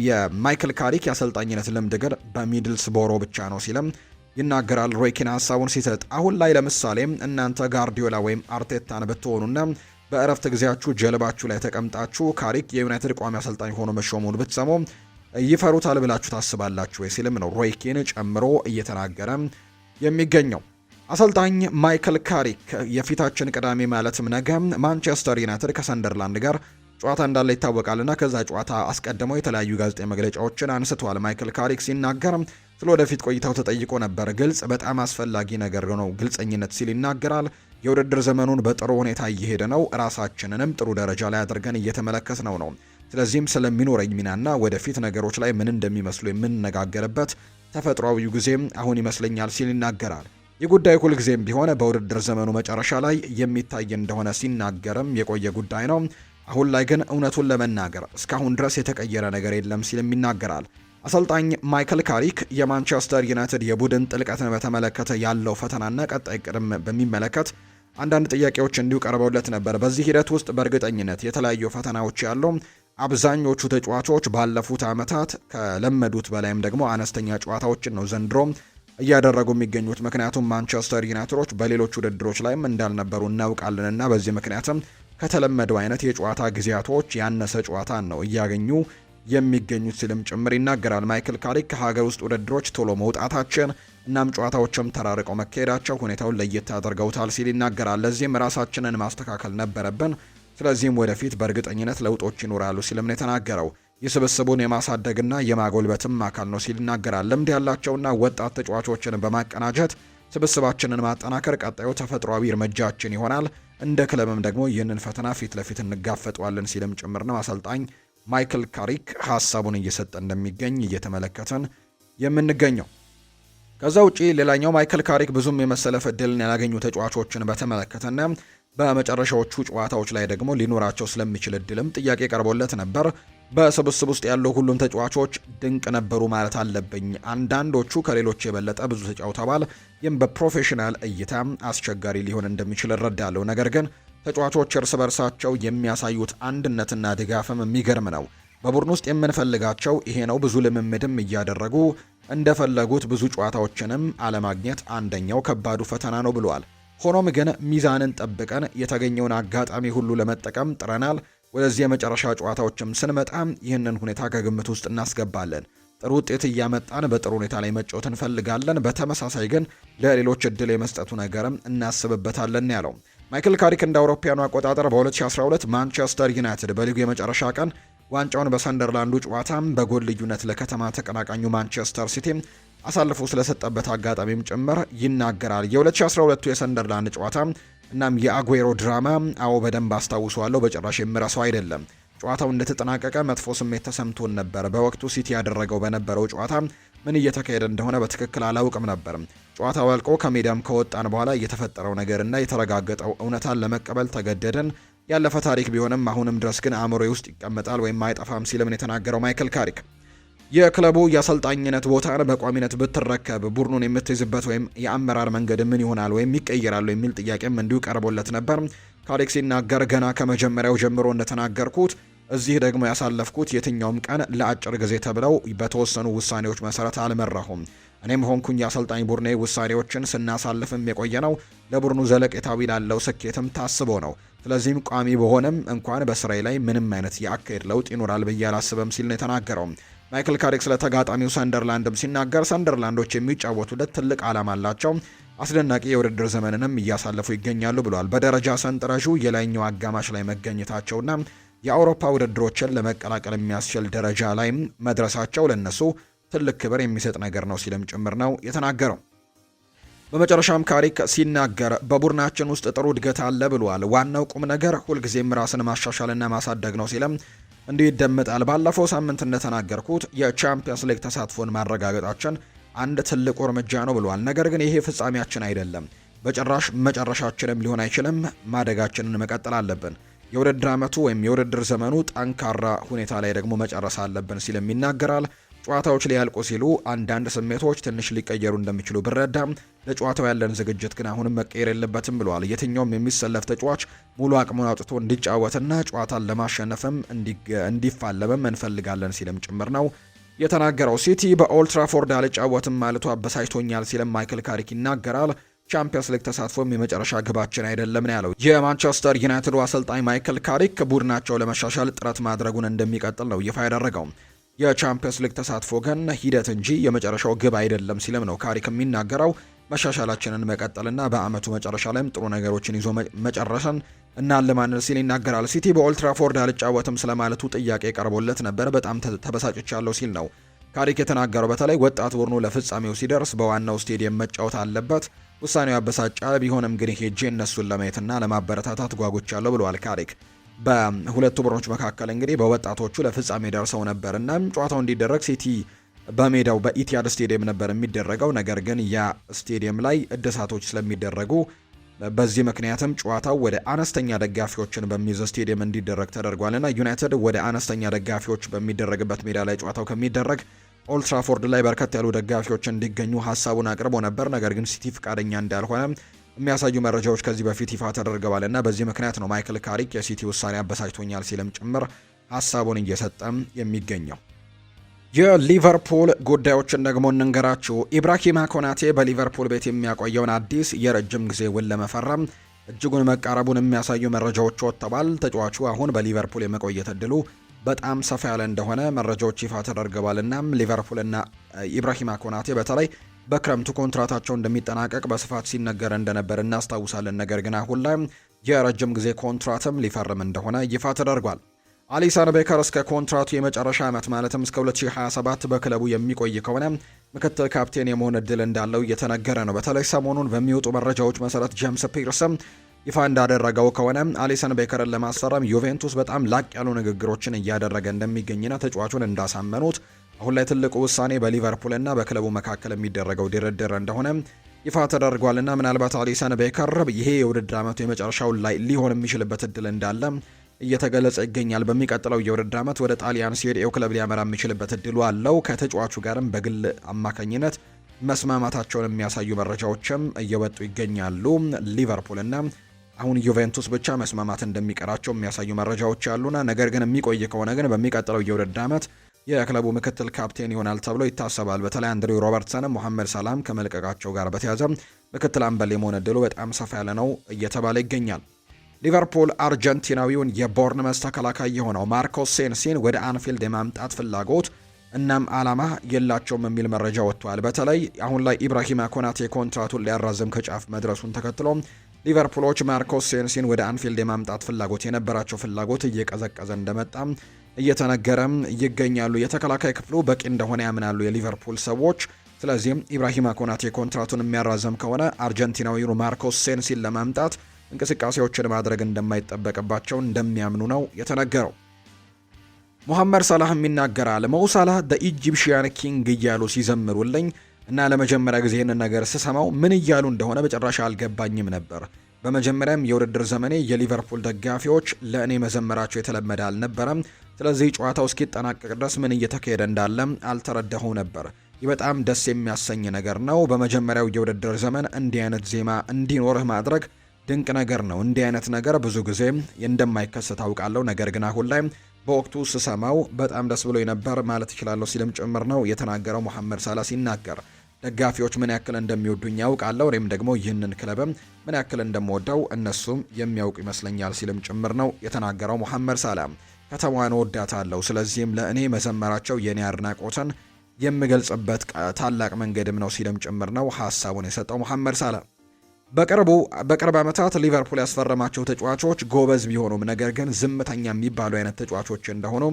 የማይክል ካሪክ የአሰልጣኝነት ልምድ ግን በሚድልስቦሮ ብቻ ነው ሲልም ይናገራል። ሮይኪን ሀሳቡን ሲሰጥ አሁን ላይ ለምሳሌ እናንተ ጋርዲዮላ ወይም አርቴታን ብትሆኑና በእረፍት ጊዜያችሁ ጀልባችሁ ላይ ተቀምጣችሁ ካሪክ የዩናይትድ ቋሚ አሰልጣኝ ሆኖ መሾሙን ብትሰሙ ይፈሩታል ብላችሁ ታስባላችሁ ወይ ሲልም ነው ሮይኪን ጨምሮ እየተናገረ የሚገኘው። አሰልጣኝ ማይክል ካሪክ የፊታችን ቅዳሜ ማለትም ነገ ማንቸስተር ዩናይትድ ከሰንደርላንድ ጋር ጨዋታ እንዳለ ይታወቃልና ከዛ ጨዋታ አስቀድመው የተለያዩ ጋዜጣዊ መግለጫዎችን አንስተዋል። ማይክል ካሪክ ሲናገር ስለ ወደፊት ቆይታው ተጠይቆ ነበር። ግልጽ በጣም አስፈላጊ ነገር ነው ግልጸኝነት ሲል ይናገራል። የውድድር ዘመኑን በጥሩ ሁኔታ እየሄደ ነው። ራሳችንንም ጥሩ ደረጃ ላይ አድርገን እየተመለከትነው ነው። ስለዚህም ስለሚኖረኝ ሚናና ወደፊት ነገሮች ላይ ምን እንደሚመስሉ የምንነጋገርበት ተፈጥሯዊው ጊዜም አሁን ይመስለኛል ሲል ይናገራል። ይህ ጉዳይ ሁልጊዜም ቢሆን በውድድር ዘመኑ መጨረሻ ላይ የሚታይ እንደሆነ ሲናገርም የቆየ ጉዳይ ነው። አሁን ላይ ግን እውነቱን ለመናገር እስካሁን ድረስ የተቀየረ ነገር የለም ሲልም ይናገራል። አሰልጣኝ ማይክል ካሪክ የማንቸስተር ዩናይትድ የቡድን ጥልቀትን በተመለከተ ያለው ፈተናና ቀጣይ ቅድም በሚመለከት አንዳንድ ጥያቄዎች እንዲሁ ቀርበውለት ነበር። በዚህ ሂደት ውስጥ በእርግጠኝነት የተለያዩ ፈተናዎች ያሉ አብዛኞቹ ተጫዋቾች ባለፉት ዓመታት ከለመዱት በላይም ደግሞ አነስተኛ ጨዋታዎችን ነው ዘንድሮ እያደረጉ የሚገኙት። ምክንያቱም ማንቸስተር ዩናይትዶች በሌሎች ውድድሮች ላይም እንዳልነበሩ እናውቃለንና በዚህ ምክንያትም ከተለመደው አይነት የጨዋታ ጊዜያቶች ያነሰ ጨዋታን ነው እያገኙ የሚገኙት ሲልም ጭምር ይናገራል። ማይክል ካሪክ ከሀገር ውስጥ ውድድሮች ቶሎ መውጣታችን እናም ጨዋታዎችም ተራርቀው መካሄዳቸው ሁኔታውን ለየት አድርገውታል ሲል ይናገራል። ለዚህም ራሳችንን ማስተካከል ነበረብን፣ ስለዚህም ወደፊት በእርግጠኝነት ለውጦች ይኖራሉ ሲልም ነው የተናገረው። የስብስቡን የማሳደግና የማጎልበትም አካል ነው ሲል ይናገራል። ልምድ ያላቸውና ወጣት ተጫዋቾችን በማቀናጀት ስብስባችንን ማጠናከር ቀጣዩ ተፈጥሯዊ እርምጃችን ይሆናል። እንደ ክለብም ደግሞ ይህንን ፈተና ፊት ለፊት እንጋፈጠዋለን ሲልም ጭምር ነው አሰልጣኝ ማይክል ካሪክ ሀሳቡን እየሰጠ እንደሚገኝ እየተመለከትን የምንገኘው። ከዛ ውጪ ሌላኛው ማይክል ካሪክ ብዙም የመሰለፍ እድልን ያላገኙ ተጫዋቾችን በተመለከተና በመጨረሻዎቹ ጨዋታዎች ላይ ደግሞ ሊኖራቸው ስለሚችል እድልም ጥያቄ ቀርቦለት ነበር። በስብስብ ውስጥ ያለው ሁሉም ተጫዋቾች ድንቅ ነበሩ ማለት አለብኝ። አንዳንዶቹ ከሌሎች የበለጠ ብዙ ተጫውተዋል። ይህም በፕሮፌሽናል እይታ አስቸጋሪ ሊሆን እንደሚችል እረዳለሁ። ነገር ግን ተጫዋቾች እርስ በርሳቸው የሚያሳዩት አንድነትና ድጋፍም የሚገርም ነው። በቡድን ውስጥ የምንፈልጋቸው ይሄ ነው። ብዙ ልምምድም እያደረጉ እንደፈለጉት ብዙ ጨዋታዎችንም አለማግኘት አንደኛው ከባዱ ፈተና ነው ብለዋል። ሆኖም ግን ሚዛንን ጠብቀን የተገኘውን አጋጣሚ ሁሉ ለመጠቀም ጥረናል። ወደዚህ የመጨረሻ ጨዋታዎችም ስንመጣ ይህንን ሁኔታ ከግምት ውስጥ እናስገባለን። ጥሩ ውጤት እያመጣን በጥሩ ሁኔታ ላይ መጫወት እንፈልጋለን። በተመሳሳይ ግን ለሌሎች እድል የመስጠቱ ነገርም እናስብበታለን ያለው ማይክል ካሪክ እንደ አውሮፓውያኑ አቆጣጠር በ2012 ማንቸስተር ዩናይትድ በሊጉ የመጨረሻ ቀን ዋንጫውን በሰንደርላንዱ ጨዋታ በጎል ልዩነት ለከተማ ተቀናቃኙ ማንቸስተር ሲቲ አሳልፎ ስለሰጠበት አጋጣሚም ጭምር ይናገራል። የ2012 የሰንደርላንድ ጨዋታ እናም የአጉዌሮ ድራማ በደንብ አስታውሰዋለሁ። በጭራሽ የምረሳው አይደለም። ጨዋታው እንደተጠናቀቀ መጥፎ ስሜት ተሰምቶን ነበር። በወቅቱ ሲቲ ያደረገው በነበረው ጨዋታ ምን እየተካሄደ እንደሆነ በትክክል አላውቅም ነበር። ጨዋታው አልቆ ከሜዳም ከወጣን በኋላ የተፈጠረው ነገርና የተረጋገጠው እውነታን ለመቀበል ተገደደን። ያለፈ ታሪክ ቢሆንም አሁንም ድረስ ግን አእምሮዬ ውስጥ ይቀመጣል ወይም አይጠፋም ሲልም ነው የተናገረው ማይክል ካሪክ። የክለቡ የአሰልጣኝነት ቦታን በቋሚነት ብትረከብ ቡድኑን የምትይዝበት ወይም የአመራር መንገድ ምን ይሆናል ወይም ይቀየራሉ የሚል ጥያቄም እንዲሁ ቀርቦለት ነበር። ካሪክ ሲናገር ገና ከመጀመሪያው ጀምሮ እንደተናገርኩት እዚህ ደግሞ ያሳለፍኩት የትኛውም ቀን ለአጭር ጊዜ ተብለው በተወሰኑ ውሳኔዎች መሰረት አልመራሁም። እኔም ሆንኩኝ የአሰልጣኝ ቡድኔ ውሳኔዎችን ስናሳልፍም የቆየ ነው ለቡድኑ ዘለቄታዊ ላለው ስኬትም ታስቦ ነው። ስለዚህም ቋሚ በሆነም እንኳን በስራዬ ላይ ምንም አይነት የአካሄድ ለውጥ ይኖራል ብዬ አላስብም ሲል ነው የተናገረው። ማይክል ካሪክ ስለ ተጋጣሚው ሰንደርላንድም ሲናገር ሰንደርላንዶች የሚጫወቱለት ትልቅ ዓላማ አላቸው፣ አስደናቂ የውድድር ዘመንንም እያሳለፉ ይገኛሉ ብለዋል። በደረጃ ሰንጠረዡ የላይኛው አጋማሽ ላይ መገኘታቸውና የአውሮፓ ውድድሮችን ለመቀላቀል የሚያስችል ደረጃ ላይ መድረሳቸው ለነሱ ትልቅ ክብር የሚሰጥ ነገር ነው ሲልም ጭምር ነው የተናገረው። በመጨረሻም ካሪክ ሲናገር በቡድናችን ውስጥ ጥሩ እድገት አለ ብሏል። ዋናው ቁም ነገር ሁልጊዜም ራስን ማሻሻልና ማሳደግ ነው ሲልም እንዲህ ይደመጣል። ባለፈው ሳምንት እንደተናገርኩት የቻምፒየንስ ሊግ ተሳትፎን ማረጋገጣችን አንድ ትልቁ እርምጃ ነው ብሏል። ነገር ግን ይሄ ፍጻሜያችን አይደለም፣ በጭራሽ መጨረሻችንም ሊሆን አይችልም። ማደጋችንን መቀጠል አለብን። የውድድር ዓመቱ ወይም የውድድር ዘመኑ ጠንካራ ሁኔታ ላይ ደግሞ መጨረስ አለብን ሲልም ይናገራል። ጨዋታዎች ሊያልቁ ሲሉ አንዳንድ ስሜቶች ትንሽ ሊቀየሩ እንደሚችሉ ብረዳም ለጨዋታው ያለን ዝግጅት ግን አሁንም መቀየር የለበትም ብለዋል። የትኛውም የሚሰለፍ ተጫዋች ሙሉ አቅሙን አውጥቶ እንዲጫወትና ጨዋታን ለማሸነፍም እንዲፋለምም እንፈልጋለን ሲልም ጭምር ነው የተናገረው። ሲቲ በኦልትራፎርድ አልጫወትም ማለቱ አበሳጭቶኛል ሲልም ማይክል ካሪክ ይናገራል። ቻምፒየንስ ሊግ ተሳትፎም የመጨረሻ ግባችን አይደለም ነው ያለው። የማንቸስተር ዩናይትዱ አሰልጣኝ ማይክል ካሪክ ቡድናቸው ለመሻሻል ጥረት ማድረጉን እንደሚቀጥል ነው ይፋ ያደረገው። የቻምፒየንስ ሊግ ተሳትፎ ግን ሂደት እንጂ የመጨረሻው ግብ አይደለም ሲልም ነው ካሪክ የሚናገረው። መሻሻላችንን መቀጠልና በአመቱ መጨረሻ ላይም ጥሩ ነገሮችን ይዞ መጨረሻን እናልማለን ሲል ይናገራል። ሲቲ በኦልትራፎርድ አልጫወትም ስለማለቱ ጥያቄ ቀርቦለት ነበር። በጣም ተበሳጭቻለሁ ሲል ነው ካሪክ የተናገረው። በተለይ ወጣት ቡድኑ ለፍጻሜው ሲደርስ በዋናው ስቴዲየም መጫወት አለበት። ውሳኔው ያበሳጫል፣ ቢሆንም ግን ሄጄ እነሱን ለማየትና ለማበረታታት ጓጉቻለሁ ብለዋል ካሪክ። በሁለቱ ቡድኖች መካከል እንግዲህ በወጣቶቹ ለፍጻሜ ደርሰው ነበር እና ጨዋታው እንዲደረግ ሲቲ በሜዳው በኢቲያድ ስቴዲየም ነበር የሚደረገው። ነገር ግን ያ ስቴዲየም ላይ እድሳቶች ስለሚደረጉ በዚህ ምክንያትም ጨዋታው ወደ አነስተኛ ደጋፊዎችን በሚይዝ ስቴዲየም እንዲደረግ ተደርጓልና ዩናይትድ ወደ አነስተኛ ደጋፊዎች በሚደረግበት ሜዳ ላይ ጨዋታው ከሚደረግ ኦልትራፎርድ ላይ በርከት ያሉ ደጋፊዎች እንዲገኙ ሀሳቡን አቅርቦ ነበር። ነገር ግን ሲቲ ፍቃደኛ እንዳልሆነ የሚያሳዩ መረጃዎች ከዚህ በፊት ይፋ ተደርገዋልና በዚህ ምክንያት ነው ማይክል ካሪክ የሲቲ ውሳኔ አበሳጭቶኛል ሲልም ጭምር ሀሳቡን እየሰጠም የሚገኘው። የሊቨርፑል ጉዳዮችን ደግሞ እንንገራችሁ። ኢብራሂማ ኮናቴ በሊቨርፑል ቤት የሚያቆየውን አዲስ የረጅም ጊዜ ውል ለመፈረም እጅጉን መቃረቡን የሚያሳዩ መረጃዎች ወጥተዋል። ተጫዋቹ አሁን በሊቨርፑል የመቆየት እድሉ በጣም ሰፋ ያለ እንደሆነ መረጃዎች ይፋ ተደርገዋልና ሊቨርፑልና ኢብራሂማ ኮናቴ በተለይ በክረምቱ ኮንትራታቸው እንደሚጠናቀቅ በስፋት ሲነገር እንደነበር እናስታውሳለን። ነገር ግን አሁን ላይ የረጅም ጊዜ ኮንትራትም ሊፈርም እንደሆነ ይፋ ተደርጓል። አሊሰን ቤከር እስከ ኮንትራቱ የመጨረሻ ዓመት ማለትም እስከ 2027 በክለቡ የሚቆይ ከሆነ ምክትል ካፕቴን የመሆን እድል እንዳለው እየተነገረ ነው። በተለይ ሰሞኑን በሚወጡ መረጃዎች መሰረት ጄምስ ፒርሰም ይፋ እንዳደረገው ከሆነ አሊሰን ቤከርን ለማስፈረም ዩቬንቱስ በጣም ላቅ ያሉ ንግግሮችን እያደረገ እንደሚገኝና ተጫዋቹን እንዳሳመኑት አሁን ላይ ትልቁ ውሳኔ በሊቨርፑልና በክለቡ መካከል የሚደረገው ድርድር እንደሆነ ይፋ ተደርጓልና ምናልባት አሊሰን ቤከር ይሄ የውድድር ዓመቱ የመጨረሻው ላይ ሊሆን የሚችልበት እድል እንዳለ እየተገለጸ ይገኛል። በሚቀጥለው የውድድር ዓመት ወደ ጣሊያን ሲሄድ ክለብ ሊያመራ የሚችልበት እድሉ አለው። ከተጫዋቹ ጋርም በግል አማካኝነት መስማማታቸውን የሚያሳዩ መረጃዎችም እየወጡ ይገኛሉ። ሊቨርፑልና አሁን ዩቬንቱስ ብቻ መስማማት እንደሚቀራቸው የሚያሳዩ መረጃዎች ያሉና ነገር ግን የሚቆይ ከሆነ ግን በሚቀጥለው የውድድር ዓመት የክለቡ ምክትል ካፕቴን ይሆናል ተብሎ ይታሰባል። በተለይ አንድሪው ሮበርትሰን፣ ሞሐመድ ሰላም ከመልቀቃቸው ጋር በተያያዘ ምክትል አምበል የመሆን እድሉ በጣም ሰፋ ያለ ነው እየተባለ ይገኛል። ሊቨርፑል አርጀንቲናዊውን የቦርንመስ ተከላካይ የሆነው ማርኮስ ሴንሲን ወደ አንፊልድ የማምጣት ፍላጎት እናም አላማ የላቸውም የሚል መረጃ ወጥቷል። በተለይ አሁን ላይ ኢብራሂማ ኮናቴ ኮንትራቱን ሊያራዝም ከጫፍ መድረሱን ተከትሎ ሊቨርፑሎች ማርኮስ ሴንሲን ወደ አንፊልድ የማምጣት ፍላጎት የነበራቸው ፍላጎት እየቀዘቀዘ እንደመጣ እየተነገረም ይገኛሉ። የተከላካይ ክፍሉ በቂ እንደሆነ ያምናሉ የሊቨርፑል ሰዎች። ስለዚህም ኢብራሂማ ኮናቴ ኮንትራቱን የሚያራዝም ከሆነ አርጀንቲናዊው ማርኮስ ሴንሲን ለማምጣት እንቅስቃሴዎችን ማድረግ እንደማይጠበቅባቸው እንደሚያምኑ ነው የተነገረው። ሙሐመድ ሰላህም ይናገራል። ሞ ሳላህ ደ ኢጂፕሽያን ኪንግ እያሉ ሲዘምሩልኝ እና ለመጀመሪያ ጊዜ ይህንን ነገር ስሰማው ምን እያሉ እንደሆነ በጭራሽ አልገባኝም ነበር። በመጀመሪያም የውድድር ዘመኔ የሊቨርፑል ደጋፊዎች ለእኔ መዘመራቸው የተለመደ አልነበረም። ስለዚህ ጨዋታው እስኪጠናቀቅ ድረስ ምን እየተካሄደ እንዳለም አልተረዳሁ ነበር። ይህ በጣም ደስ የሚያሰኝ ነገር ነው። በመጀመሪያው የውድድር ዘመን እንዲህ አይነት ዜማ እንዲኖርህ ማድረግ ድንቅ ነገር ነው። እንዲህ አይነት ነገር ብዙ ጊዜ እንደማይከሰት አውቃለሁ። ነገር ግን አሁን ላይ በወቅቱ ስሰማው በጣም ደስ ብሎ ነበር ማለት እችላለሁ ሲልም ጭምር ነው የተናገረው። ሙሐመድ ሳላህ ሲናገር ደጋፊዎች ምን ያክል እንደሚወዱኝ ያውቃለሁ፣ እኔም ደግሞ ይህንን ክለብም ምን ያክል እንደምወደው እነሱም የሚያውቁ ይመስለኛል ሲልም ጭምር ነው የተናገረው። ሙሐመድ ሳላህ ከተማዋን ወዳታለሁ፣ ስለዚህም ለእኔ መዘመራቸው የኔ አድናቆትን የምገልጽበት ታላቅ መንገድም ነው ሲልም ጭምር ነው ሀሳቡን የሰጠው ሙሐመድ ሳላህ። በቅርብ ዓመታት ሊቨርፑል ያስፈረማቸው ተጫዋቾች ጎበዝ ቢሆኑም ነገር ግን ዝምተኛ የሚባሉ አይነት ተጫዋቾች እንደሆኑ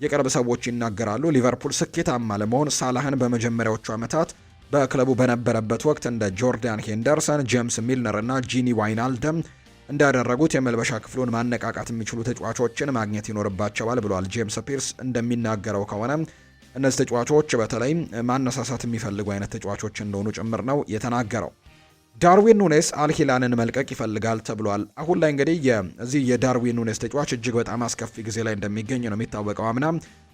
የቅርብ ሰዎች ይናገራሉ። ሊቨርፑል ስኬታማ ለመሆን ሳላህን በመጀመሪያዎቹ ዓመታት በክለቡ በነበረበት ወቅት እንደ ጆርዳን ሄንደርሰን፣ ጄምስ ሚልነር እና ጂኒ ዋይናልደም እንዳደረጉት የመልበሻ ክፍሉን ማነቃቃት የሚችሉ ተጫዋቾችን ማግኘት ይኖርባቸዋል ብሏል። ጄምስ ፒርስ እንደሚናገረው ከሆነ እነዚህ ተጫዋቾች በተለይ ማነሳሳት የሚፈልጉ አይነት ተጫዋቾች እንደሆኑ ጭምር ነው የተናገረው። ዳርዊን ኑኔስ አልሂላልን መልቀቅ ይፈልጋል ተብሏል። አሁን ላይ እንግዲህ የዚህ የዳርዊን ኑኔስ ተጫዋች እጅግ በጣም አስከፊ ጊዜ ላይ እንደሚገኝ ነው የሚታወቀው። አምና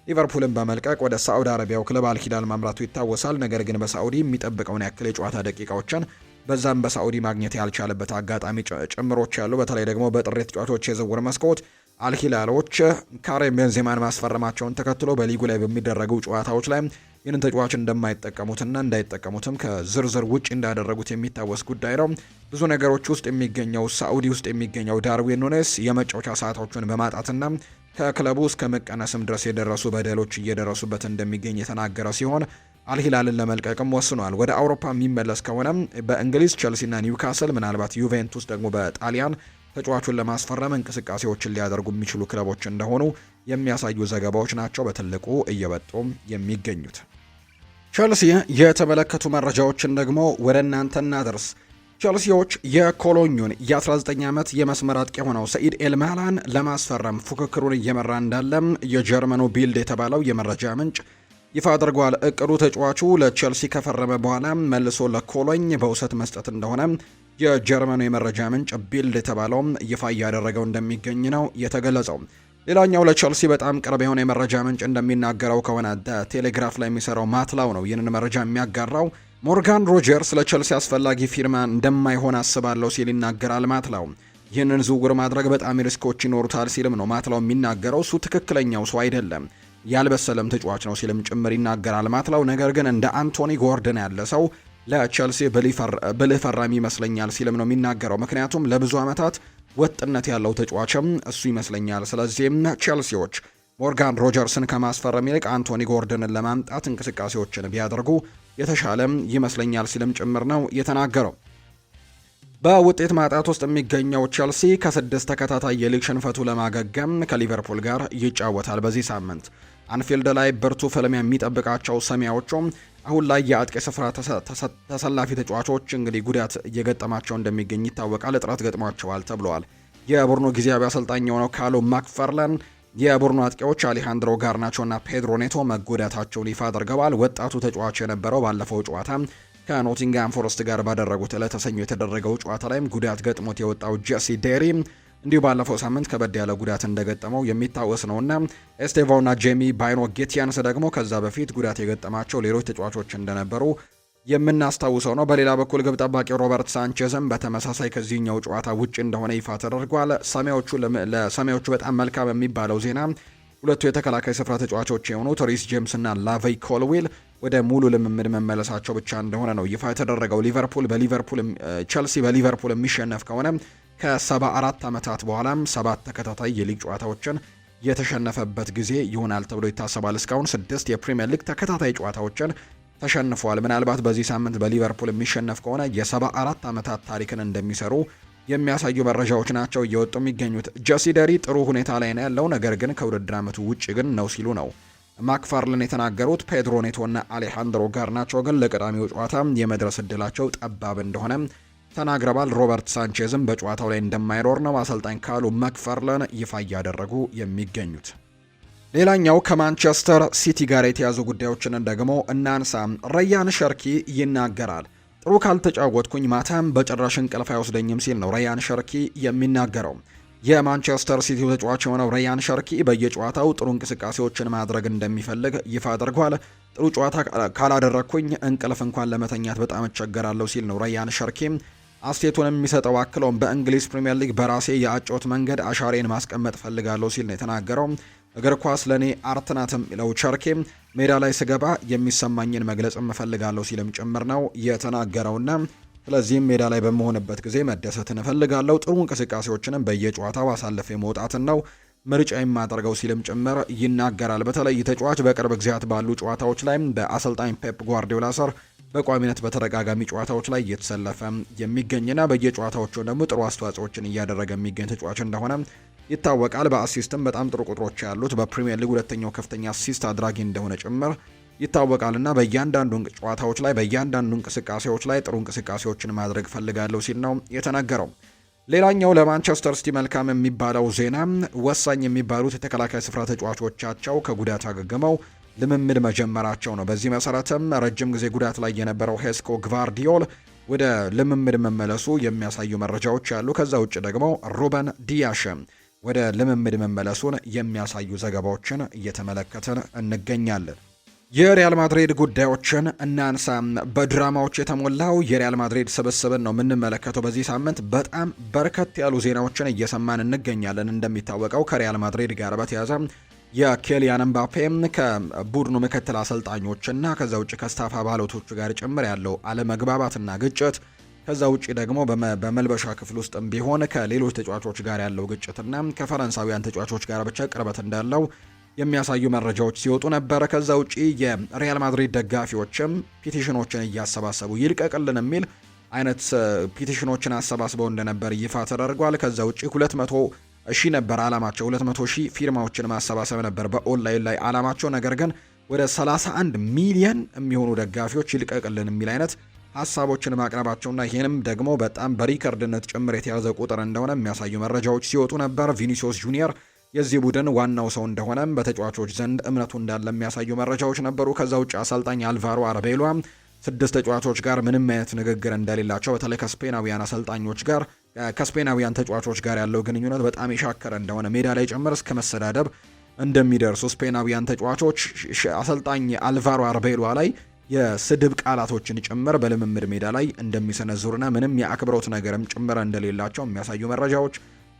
ሊቨርፑልን በመልቀቅ ወደ ሳዑዲ አረቢያው ክለብ አልሂላል ማምራቱ ይታወሳል። ነገር ግን በሳዑዲ የሚጠብቀውን ያክል የጨዋታ ደቂቃዎችን በዛም በሳዑዲ ማግኘት ያልቻለበት አጋጣሚ ጭምሮች ያሉ። በተለይ ደግሞ በጥር ተጫዋቾች የዝውውር መስኮት አልሂላሎች ካሪም ቤንዜማን ማስፈረማቸውን ተከትሎ በሊጉ ላይ በሚደረጉ ጨዋታዎች ላይ ይህንን ተጫዋች እንደማይጠቀሙትና እንዳይጠቀሙትም ከዝርዝር ውጭ እንዳደረጉት የሚታወስ ጉዳይ ነው። ብዙ ነገሮች ውስጥ የሚገኘው ሳዑዲ ውስጥ የሚገኘው ዳርዊን ኑኔስ የመጫወቻ ሰዓቶቹን በማጣትና ከክለቡ እስከ መቀነስም ድረስ የደረሱ በደሎች እየደረሱበት እንደሚገኝ የተናገረ ሲሆን አልሂላልን ለመልቀቅም ወስኗል። ወደ አውሮፓ የሚመለስ ከሆነም በእንግሊዝ ቼልሲና ኒውካስል፣ ምናልባት ዩቬንቱስ ደግሞ በጣሊያን ተጫዋቹን ለማስፈረም እንቅስቃሴዎችን ሊያደርጉ የሚችሉ ክለቦች እንደሆኑ የሚያሳዩ ዘገባዎች ናቸው በትልቁ እየወጡ የሚገኙት። ቼልሲ የተመለከቱ መረጃዎችን ደግሞ ወደ እናንተ እናደርስ። ቼልሲዎች የኮሎኙን የ19 ዓመት የመስመር አጥቂ የሆነው ሰኢድ ኤልማላን ለማስፈረም ፉክክሩን እየመራ እንዳለም የጀርመኑ ቢልድ የተባለው የመረጃ ምንጭ ይፋ አድርጓል። እቅዱ ተጫዋቹ ለቼልሲ ከፈረመ በኋላ መልሶ ለኮሎኝ በውሰት መስጠት እንደሆነ የጀርመኑ የመረጃ ምንጭ ቢልድ የተባለውም ይፋ እያደረገው እንደሚገኝ ነው የተገለጸው። ሌላኛው ለቼልሲ በጣም ቅርብ የሆነ የመረጃ ምንጭ እንደሚናገረው ከሆነ ቴሌግራፍ ላይ የሚሰራው ማትላው ነው ይህንን መረጃ የሚያጋራው። ሞርጋን ሮጀርስ ለቼልሲ አስፈላጊ ፊርማ እንደማይሆን አስባለሁ ሲል ይናገራል ማትላው። ይህንን ዝውውር ማድረግ በጣም ሪስኮች ይኖሩታል ሲልም ነው ማትላው የሚናገረው። እሱ ትክክለኛው ሰው አይደለም፣ ያልበሰለም ተጫዋች ነው ሲልም ጭምር ይናገራል ማትላው። ነገር ግን እንደ አንቶኒ ጎርደን ያለ ሰው ለቼልሲ ብልህ ፈራሚ ይመስለኛል ሲልም ነው የሚናገረው። ምክንያቱም ለብዙ ዓመታት ወጥነት ያለው ተጫዋችም እሱ ይመስለኛል። ስለዚህም ቼልሲዎች ሞርጋን ሮጀርስን ከማስፈረም ይልቅ አንቶኒ ጎርደንን ለማምጣት እንቅስቃሴዎችን ቢያደርጉ የተሻለም ይመስለኛል ሲልም ጭምር ነው የተናገረው። በውጤት ማጣት ውስጥ የሚገኘው ቼልሲ ከ6 ተከታታይ የሊግ ሽንፈቱ ለማገገም ከሊቨርፑል ጋር ይጫወታል በዚህ ሳምንት። አንፊልድ ላይ ብርቱ ፍልሚያ የሚጠብቃቸው ሰማያዎቹም አሁን ላይ የአጥቂ ስፍራ ተሰላፊ ተጫዋቾች እንግዲህ ጉዳት እየገጠማቸው እንደሚገኝ ይታወቃል። እጥረት ገጥሟቸዋል ተብለዋል። የቡድኑ ጊዜያዊ አሰልጣኝ የሆነው ካሎ ማክፈርለን የቡድኑ አጥቂዎች አሌሃንድሮ ጋርናቾና ፔድሮ ኔቶ መጎዳታቸውን ይፋ አድርገዋል። ወጣቱ ተጫዋች የነበረው ባለፈው ጨዋታ ከኖቲንጋም ፎረስት ጋር ባደረጉት ዕለተ ሰኞ የተደረገው ጨዋታ ላይም ጉዳት ገጥሞት የወጣው ጄሲ ዴሪ እንዲሁ ባለፈው ሳምንት ከበድ ያለ ጉዳት እንደገጠመው የሚታወስ ነውና ኤስቴቫውና ጄሚ ባይኖ ጌቲያንስ ደግሞ ከዛ በፊት ጉዳት የገጠማቸው ሌሎች ተጫዋቾች እንደነበሩ የምናስታውሰው ነው። በኩል ግብ ጠባቂው ሮበርት ሳንቼዝም በተመሳሳይ ከዚህኛው ጨዋታ ውጪ እንደሆነ ይፋ ተደርጓል። ለሰማያዎቹ በጣም መልካም የሚባለው ዜና ሁለቱ የተከላካይ ስፍራ ተጫዋቾች የሆኑት ሪስ ጄምስ እና ላቬይ ኮልዊል ወደ ሙሉ ልምምድ መመለሳቸው ብቻ እንደሆነ ነው ይፋ የተደረገው። ቸልሲ በሊቨርፑል የሚሸነፍ ከሆነ ከ74 ዓመታት በኋላም 7 ተከታታይ የሊግ ጨዋታዎችን የተሸነፈበት ጊዜ ይሆናል ተብሎ ይታሰባል። እስካሁን 6 የፕሪሚየር ሊግ ተከታታይ ጨዋታዎችን ተሸንፏል። ምናልባት በዚህ ሳምንት በሊቨርፑል የሚሸነፍ ከሆነ የ74 ዓመታት ታሪክን እንደሚሰሩ የሚያሳዩ መረጃዎች ናቸው እየወጡ የሚገኙት። ጄሲ ደሪ ጥሩ ሁኔታ ላይ ነው ያለው፣ ነገር ግን ከውድድር ዓመቱ ውጭ ግን ነው ሲሉ ነው ማክፋርልን የተናገሩት። ፔድሮ ኔቶና አሌሃንድሮ ጋርናቾ ግን ለቀዳሚው ጨዋታ የመድረስ እድላቸው ጠባብ እንደሆነ ተናግረዋል። ሮበርት ሳንቼዝም በጨዋታው ላይ እንደማይኖር ነው አሰልጣኝ ካሉ ማክፋርለን ይፋ እያደረጉ የሚገኙት። ሌላኛው ከማንቸስተር ሲቲ ጋር የተያዙ ጉዳዮችን ደግሞ እናንሳ። ረያን ሸርኪ ይናገራል። ጥሩ ካልተጫወትኩኝ ማታም በጭራሽ እንቅልፍ አይወስደኝም ሲል ነው ረያን ሸርኪ የሚናገረው። የማንቸስተር ሲቲው ተጫዋች የሆነው ረያን ሸርኪ በየጨዋታው ጥሩ እንቅስቃሴዎችን ማድረግ እንደሚፈልግ ይፋ አድርጓል። ጥሩ ጨዋታ ካላደረግኩኝ እንቅልፍ እንኳን ለመተኛት በጣም እቸገራለሁ ሲል ነው ረያን ሸርኪ አስቴቱን የሚሰጠው። አክለውም በእንግሊዝ ፕሪምየር ሊግ በራሴ የአጨዋወት መንገድ አሻሬን ማስቀመጥ ፈልጋለሁ ሲል ነው የተናገረው። እግር ኳስ ለእኔ አርት ናት የሚለው ቸርኬ ሜዳ ላይ ስገባ የሚሰማኝን መግለጽ እፈልጋለሁ ሲልም ጭምር ነው የተናገረውና ስለዚህም ሜዳ ላይ በመሆንበት ጊዜ መደሰትን እፈልጋለሁ፣ ጥሩ እንቅስቃሴዎችንም በየጨዋታው አሳልፌ መውጣትን ነው ምርጫ የማደርገው ሲልም ጭምር ይናገራል። በተለይ ተጫዋች በቅርብ ጊዜያት ባሉ ጨዋታዎች ላይ በአሰልጣኝ ፔፕ ጓርዲዮላ ስር በቋሚነት በተደጋጋሚ ጨዋታዎች ላይ እየተሰለፈ የሚገኝና በየጨዋታዎቹ ደግሞ ጥሩ አስተዋጽኦችን እያደረገ የሚገኝ ተጫዋች እንደሆነ ይታወቃል። በአሲስትም በጣም ጥሩ ቁጥሮች ያሉት በፕሪሚየር ሊግ ሁለተኛው ከፍተኛ አሲስት አድራጊ እንደሆነ ጭምር ይታወቃልና በእያንዳንዱ ጨዋታዎች ላይ በእያንዳንዱ እንቅስቃሴዎች ላይ ጥሩ እንቅስቃሴዎችን ማድረግ ፈልጋለሁ ሲል ነው የተናገረው። ሌላኛው ለማንቸስተር ሲቲ መልካም የሚባለው ዜና ወሳኝ የሚባሉት የተከላካይ ስፍራ ተጫዋቾቻቸው ከጉዳት አገግመው ልምምድ መጀመራቸው ነው። በዚህ መሰረትም ረጅም ጊዜ ጉዳት ላይ የነበረው ሄስኮ ግቫርዲዮል ወደ ልምምድ መመለሱ የሚያሳዩ መረጃዎች ያሉ። ከዛ ውጭ ደግሞ ሩበን ዲያሽ ወደ ልምምድ መመለሱን የሚያሳዩ ዘገባዎችን እየተመለከትን እንገኛለን። የሪያል ማድሪድ ጉዳዮችን እናንሳ። በድራማዎች የተሞላው የሪያል ማድሪድ ስብስብን ነው የምንመለከተው። በዚህ ሳምንት በጣም በርከት ያሉ ዜናዎችን እየሰማን እንገኛለን። እንደሚታወቀው ከሪያል ማድሪድ ጋር በተያያዘ የኬሊያን ምባፔ ከቡድኑ ምክትል አሰልጣኞችና ከዛ ውጭ ከስታፍ አባላቶቹ ጋር ጭምር ያለው አለመግባባትና ግጭት፣ ከዛ ውጭ ደግሞ በመልበሻ ክፍል ውስጥም ቢሆን ከሌሎች ተጫዋቾች ጋር ያለው ግጭትና ከፈረንሳዊያን ተጫዋቾች ጋር ብቻ ቅርበት እንዳለው የሚያሳዩ መረጃዎች ሲወጡ ነበረ። ከዛ ውጪ የሪያል ማድሪድ ደጋፊዎችም ፒቲሽኖችን እያሰባሰቡ ይልቀቅልን የሚል አይነት ፒቲሽኖችን አሰባስበው እንደነበር ይፋ ተደርጓል። ከዛ ውጪ 200,000 ነበር አላማቸው። 200,000 ፊርማዎችን ማሰባሰብ ነበር በኦንላይን ላይ አላማቸው። ነገር ግን ወደ 31 ሚሊዮን የሚሆኑ ደጋፊዎች ይልቀቅልን የሚል አይነት ሀሳቦችን ማቅረባቸውና ይህንም ደግሞ በጣም በሪከርድነት ጭምር የተያዘ ቁጥር እንደሆነ የሚያሳዩ መረጃዎች ሲወጡ ነበር። ቪኒሲዮስ ጁኒየር የዚህ ቡድን ዋናው ሰው እንደሆነም በተጫዋቾች ዘንድ እምነቱ እንዳለ የሚያሳዩ መረጃዎች ነበሩ። ከዛ ውጭ አሰልጣኝ አልቫሮ አርቤሎ 6 ተጫዋቾች ጋር ምንም አይነት ንግግር እንደሌላቸው፣ በተለይ ከስፔናዊያን አሰልጣኞች ጋር ከስፔናዊያን ተጫዋቾች ጋር ያለው ግንኙነት በጣም የሻከረ እንደሆነ ሜዳ ላይ ጭምር እስከ መሰዳደብ እንደሚደርሱ ስፔናዊያን ተጫዋቾች አሰልጣኝ አልቫሮ አርቤሎ ላይ የስድብ ቃላቶችን ጭምር በልምምድ ሜዳ ላይ እንደሚሰነዝሩና ምንም የአክብሮት ነገርም ጭምር እንደሌላቸው የሚያሳዩ መረጃዎች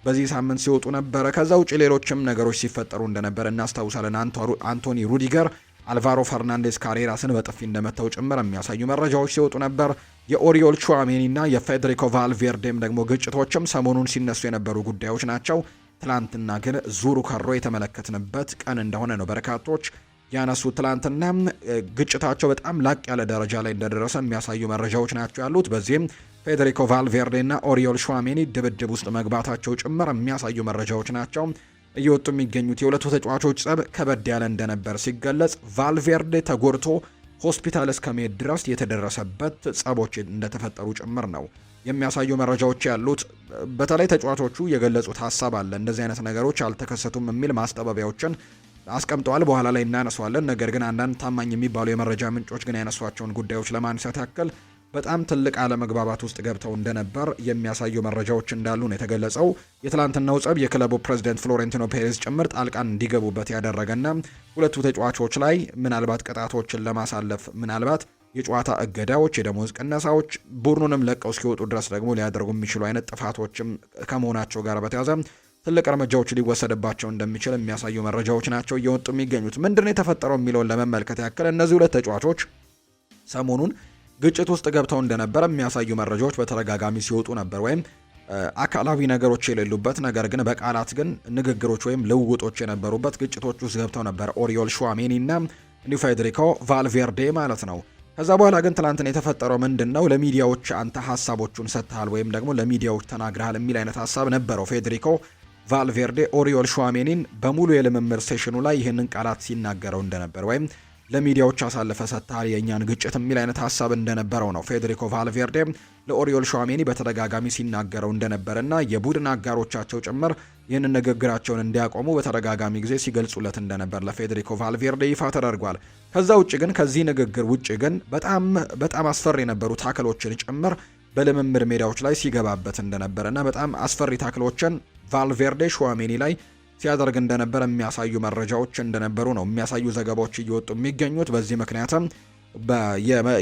በዚህ ሳምንት ሲወጡ ነበረ። ከዛ ውጭ ሌሎችም ነገሮች ሲፈጠሩ እንደነበር እናስታውሳለን። አንቶኒ ሩዲገር አልቫሮ ፈርናንዴስ ካሬራስን በጥፊ እንደመታው ጭምር የሚያሳዩ መረጃዎች ሲወጡ ነበር። የኦሪዮል ቹዋሜኒና የፌዴሪኮ ቫልቬርዴም ደግሞ ግጭቶችም ሰሞኑን ሲነሱ የነበሩ ጉዳዮች ናቸው። ትላንትና ግን ዙሩ ከሮ የተመለከትንበት ቀን እንደሆነ ነው በርካቶች ያነሱ። ትላንትና ግጭታቸው በጣም ላቅ ያለ ደረጃ ላይ እንደደረሰ የሚያሳዩ መረጃዎች ናቸው ያሉት። በዚህም ፌዴሪኮ ቫልቬርዴ እና ኦሪዮል ሹዋሜኒ ድብድብ ውስጥ መግባታቸው ጭምር የሚያሳዩ መረጃዎች ናቸው እየወጡ የሚገኙት። የሁለቱ ተጫዋቾች ጸብ ከበድ ያለ እንደነበር ሲገለጽ፣ ቫልቬርዴ ተጎድቶ ሆስፒታል እስከ መሄድ ድረስ የተደረሰበት ጸቦች እንደተፈጠሩ ጭምር ነው የሚያሳዩ መረጃዎች ያሉት። በተለይ ተጫዋቾቹ የገለጹት ሀሳብ አለ። እንደዚህ አይነት ነገሮች አልተከሰቱም የሚል ማስጠበቢያዎችን አስቀምጠዋል። በኋላ ላይ እናነሷለን። ነገር ግን አንዳንድ ታማኝ የሚባሉ የመረጃ ምንጮች ግን ያነሷቸውን ጉዳዮች ለማንሳት ያክል በጣም ትልቅ አለመግባባት ውስጥ ገብተው እንደነበር የሚያሳዩ መረጃዎች እንዳሉ ነው የተገለጸው። የትላንትናው ጸብ የክለቡ ፕሬዚደንት ፍሎሬንቲኖ ፔሬዝ ጭምር ጣልቃን እንዲገቡበት ያደረገና ሁለቱ ተጫዋቾች ላይ ምናልባት ቅጣቶችን ለማሳለፍ ምናልባት የጨዋታ እገዳዎች፣ የደሞዝ ቅነሳዎች፣ ቡድኑንም ለቀው እስኪወጡ ድረስ ደግሞ ሊያደርጉ የሚችሉ አይነት ጥፋቶችም ከመሆናቸው ጋር በተያያዘ ትልቅ እርምጃዎች ሊወሰድባቸው እንደሚችል የሚያሳዩ መረጃዎች ናቸው እየወጡ የሚገኙት። ምንድነው የተፈጠረው የሚለውን ለመመልከት ያክል እነዚህ ሁለት ተጫዋቾች ሰሞኑን ግጭት ውስጥ ገብተው እንደነበር የሚያሳዩ መረጃዎች በተደጋጋሚ ሲወጡ ነበር። ወይም አካላዊ ነገሮች የሌሉበት ነገር ግን በቃላት ግን ንግግሮች ወይም ልውውጦች የነበሩበት ግጭቶች ውስጥ ገብተው ነበር ኦሪዮል ሹዋሜኒ እና እንዲሁ ፌዴሪኮ ቫልቬርዴ ማለት ነው። ከዛ በኋላ ግን ትናንትና የተፈጠረው ምንድነው? ለሚዲያዎች አንተ ሀሳቦቹን ሰጥተሃል ወይም ደግሞ ለሚዲያዎች ተናግረሃል የሚል አይነት ሀሳብ ነበረው ፌዴሪኮ ቫልቬርዴ ኦሪዮል ሹዋሜኒን በሙሉ የልምምድ ሴሽኑ ላይ ይህንን ቃላት ሲናገረው እንደነበር ወይም ለሚዲያዎች አሳልፈ ሰጥተሃል የእኛን ግጭት የሚል አይነት ሀሳብ እንደነበረው ነው ፌዴሪኮ ቫልቬርዴ ለኦሪዮል ሹዋሜኒ በተደጋጋሚ ሲናገረው እንደነበርና የቡድን አጋሮቻቸው ጭምር ይህንን ንግግራቸውን እንዲያቆሙ በተደጋጋሚ ጊዜ ሲገልጹለት እንደነበር ለፌዴሪኮ ቫልቬርዴ ይፋ ተደርጓል። ከዛ ውጭ ግን ከዚህ ንግግር ውጭ ግን በጣም አስፈሪ የነበሩ ታክሎችን ጭምር በልምምድ ሜዳዎች ላይ ሲገባበት እንደነበርና በጣም አስፈሪ ታክሎችን ቫልቬርዴ ሹዋሜኒ ላይ ሲያደርግ እንደነበር የሚያሳዩ መረጃዎች እንደነበሩ ነው የሚያሳዩ ዘገባዎች እየወጡ የሚገኙት። በዚህ ምክንያትም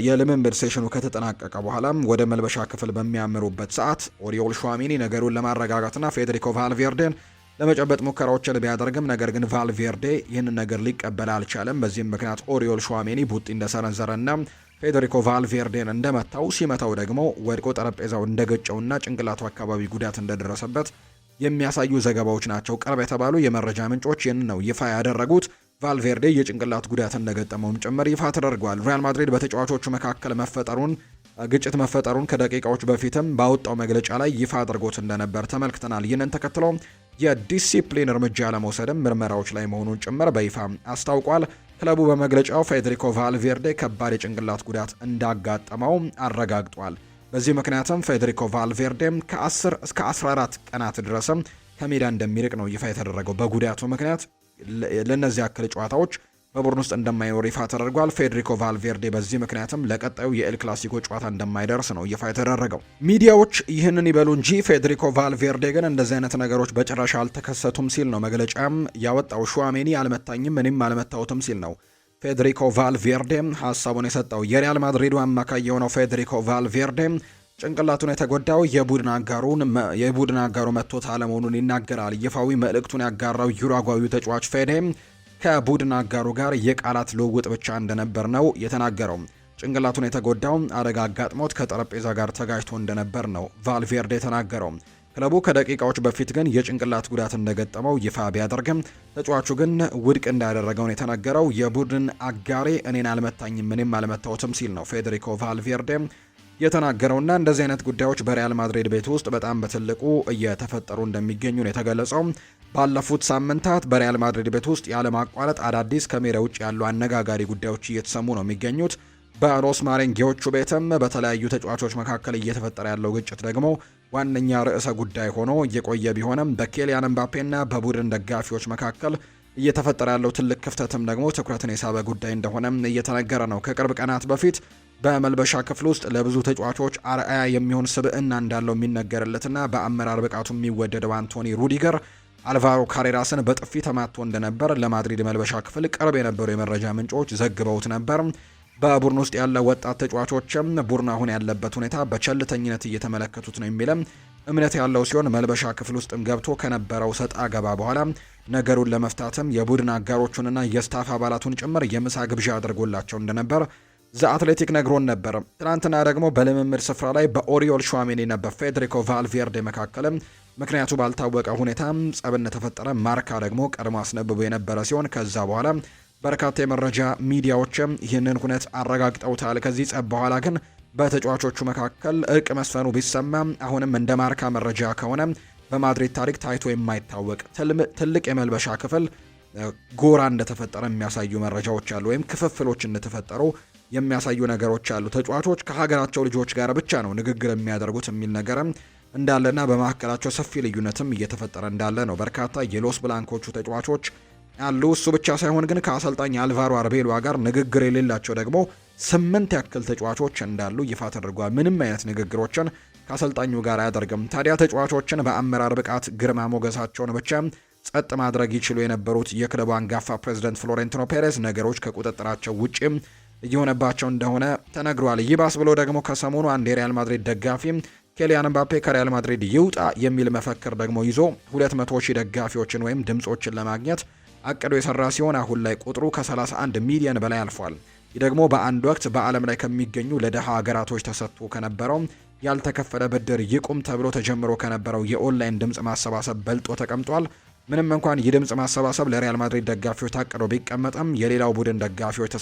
የልምምድ ሴሽኑ ከተጠናቀቀ በኋላም ወደ መልበሻ ክፍል በሚያምሩበት ሰዓት ኦሪዮል ሹዋሜኒ ነገሩን ለማረጋጋትና ፌዴሪኮ ቫልቬርዴን ለመጨበጥ ሙከራዎችን ቢያደርግም ነገር ግን ቫልቬርዴ ይህንን ነገር ሊቀበል አልቻለም። በዚህም ምክንያት ኦሪዮል ሹዋሜኒ ቡጢ እንደሰነዘረና ፌዴሪኮ ቫልቬርዴን እንደመታው ሲመታው ደግሞ ወድቆ ጠረጴዛው እንደገጨውና ጭንቅላቱ አካባቢ ጉዳት እንደደረሰበት የሚያሳዩ ዘገባዎች ናቸው። ቅርብ የተባሉ የመረጃ ምንጮች ይህን ነው ይፋ ያደረጉት። ቫልቬርዴ የጭንቅላት ጉዳት እንደገጠመውም ጭምር ይፋ ተደርጓል። ሪያል ማድሪድ በተጫዋቾቹ መካከል ግጭት መፈጠሩን ከደቂቃዎች በፊትም ባወጣው መግለጫ ላይ ይፋ አድርጎት እንደነበር ተመልክተናል። ይህንን ተከትሎ የዲሲፕሊን እርምጃ ለመውሰድም ምርመራዎች ላይ መሆኑን ጭምር በይፋ አስታውቋል። ክለቡ በመግለጫው ፌዴሪኮ ቫልቬርዴ ከባድ የጭንቅላት ጉዳት እንዳጋጠመው አረጋግጧል። በዚህ ምክንያትም ፌዴሪኮ ቫልቬርዴም ከ10 እስከ 14 ቀናት ድረስም ከሜዳ እንደሚርቅ ነው ይፋ የተደረገው። በጉዳቱ ምክንያት ለነዚህ ያክል ጨዋታዎች በቡድን ውስጥ እንደማይኖር ይፋ ተደርጓል። ፌዴሪኮ ቫልቬርዴ በዚህ ምክንያትም ለቀጣዩ የኤል ክላሲኮ ጨዋታ እንደማይደርስ ነው ይፋ የተደረገው። ሚዲያዎች ይህንን ይበሉ እንጂ ፌዴሪኮ ቫልቬርዴ ግን እንደዚህ አይነት ነገሮች በጭራሽ አልተከሰቱም ሲል ነው መግለጫም ያወጣው። ሹዋሜኒ አልመታኝም እኔም አልመታሁትም ሲል ነው ፌዴሪኮ ቫልቬርዴ ሀሳቡን የሰጠው። የሪያል ማድሪዱ አማካይ የሆነው ፌዴሪኮ ቫልቬርዴ ጭንቅላቱን የተጎዳው የቡድን አጋሩ መቶት አለመሆኑን ይናገራል። ይፋዊ መልእክቱን ያጋራው ዩራጓዊው ተጫዋች ፌዴ ከቡድን አጋሩ ጋር የቃላት ልውውጥ ብቻ እንደነበር ነው የተናገረው። ጭንቅላቱን የተጎዳው አደጋ አጋጥሞት ከጠረጴዛ ጋር ተጋጅቶ እንደነበር ነው ቫልቬርዴ የተናገረው። ክለቡ ከደቂቃዎች በፊት ግን የጭንቅላት ጉዳት እንደገጠመው ይፋ ቢያደርግም ተጫዋቹ ግን ውድቅ እንዳደረገውን የተናገረው የቡድን አጋሬ እኔን አልመታኝም እኔም አልመታሁትም ሲል ነው ፌዴሪኮ ቫልቬርዴ የተናገረውና እንደዚህ አይነት ጉዳዮች በሪያል ማድሪድ ቤት ውስጥ በጣም በትልቁ እየተፈጠሩ እንደሚገኙ ነው የተገለጸው። ባለፉት ሳምንታት በሪያል ማድሪድ ቤት ውስጥ ያለማቋረጥ አዳዲስ ከሜዳ ውጭ ያሉ አነጋጋሪ ጉዳዮች እየተሰሙ ነው የሚገኙት። በሮስማሬንጌዎቹ ቤትም በተለያዩ ተጫዋቾች መካከል እየተፈጠረ ያለው ግጭት ደግሞ ዋነኛ ርዕሰ ጉዳይ ሆኖ እየቆየ ቢሆንም በኬሊያን ምባፔና በቡድን ደጋፊዎች መካከል እየተፈጠረ ያለው ትልቅ ክፍተትም ደግሞ ትኩረትን የሳበ ጉዳይ እንደሆነም እየተነገረ ነው። ከቅርብ ቀናት በፊት በመልበሻ ክፍል ውስጥ ለብዙ ተጫዋቾች አርአያ የሚሆን ስብዕና እንዳለው የሚነገርለትና በአመራር ብቃቱ የሚወደደው አንቶኒ ሩዲገር አልቫሮ ካሬራስን በጥፊ ተማቶ እንደነበር ለማድሪድ መልበሻ ክፍል ቅርብ የነበሩ የመረጃ ምንጮች ዘግበውት ነበር። በቡድን ውስጥ ያለ ወጣት ተጫዋቾችም ቡድን አሁን ያለበት ሁኔታ በቸልተኝነት እየተመለከቱት ነው የሚልም እምነት ያለው ሲሆን መልበሻ ክፍል ውስጥም ገብቶ ከነበረው ሰጣ ገባ በኋላ ነገሩን ለመፍታትም የቡድን አጋሮቹንና የስታፍ አባላቱን ጭምር የምሳ ግብዣ አድርጎላቸው እንደነበር ዘ አትሌቲክ ነግሮን ነበር። ትናንትና ደግሞ በልምምድ ስፍራ ላይ በኦሪዮል ሹዋሜኒና በፌዴሪኮ ቫልቬርዴ መካከልም ምክንያቱ ባልታወቀ ሁኔታ ጸብነት ተፈጠረ። ማርካ ደግሞ ቀድሞ አስነብቦ የነበረ ሲሆን ከዛ በኋላ በርካታ የመረጃ ሚዲያዎችም ይህንን ሁኔታ አረጋግጠውታል። ከዚህ ጸብ በኋላ ግን በተጫዋቾቹ መካከል እርቅ መስፈኑ ቢሰማም አሁንም እንደ ማርካ መረጃ ከሆነ በማድሪድ ታሪክ ታይቶ የማይታወቅ ትልቅ የመልበሻ ክፍል ጎራ እንደተፈጠረ የሚያሳዩ መረጃዎች አሉ፣ ወይም ክፍፍሎች እንደተፈጠሩ የሚያሳዩ ነገሮች አሉ። ተጫዋቾች ከሀገራቸው ልጆች ጋር ብቻ ነው ንግግር የሚያደርጉት የሚል ነገርም እንዳለና በመካከላቸው ሰፊ ልዩነትም እየተፈጠረ እንዳለ ነው በርካታ የሎስ ብላንኮቹ ተጫዋቾች አሉ። እሱ ብቻ ሳይሆን ግን ከአሰልጣኝ አልቫሮ አርቤሎዋ ጋር ንግግር የሌላቸው ደግሞ 8 ያክል ተጫዋቾች እንዳሉ ይፋ ተደርጓል። ምንም አይነት ንግግሮችን ከአሰልጣኙ ጋር አያደርግም። ታዲያ ተጫዋቾችን በአመራር ብቃት ግርማ ሞገሳቸውን ብቻ ጸጥ ማድረግ ይችሉ የነበሩት የክለቡ አንጋፋ ፕሬዚደንት ፍሎሬንቲኖ ፔሬዝ ነገሮች ከቁጥጥራቸው ውጪም እየሆነባቸው እንደሆነ ተነግሯል። ይባስ ብሎ ደግሞ ከሰሞኑ አንድ የሪያል ማድሪድ ደጋፊ ኬሊያን ምባፔ ከሪያል ማድሪድ ይውጣ የሚል መፈክር ደግሞ ይዞ 200,000 ደጋፊዎችን ወይም ድምጾችን ለማግኘት አቅዶ የሰራ ሲሆን አሁን ላይ ቁጥሩ ከ31 ሚሊዮን በላይ አልፏል። ይህ ደግሞ በአንድ ወቅት በዓለም ላይ ከሚገኙ ለደሃ ሀገራቶች ተሰጥቶ ከነበረው ያልተከፈለ ብድር ይቁም ተብሎ ተጀምሮ ከነበረው የኦንላይን ድምጽ ማሰባሰብ በልጦ ተቀምጧል። ምንም እንኳን ይህ ድምጽ ማሰባሰብ ለሪያል ማድሪድ ደጋፊዎች ታቅዶ ቢቀመጥም የሌላው ቡድን ደጋፊዎች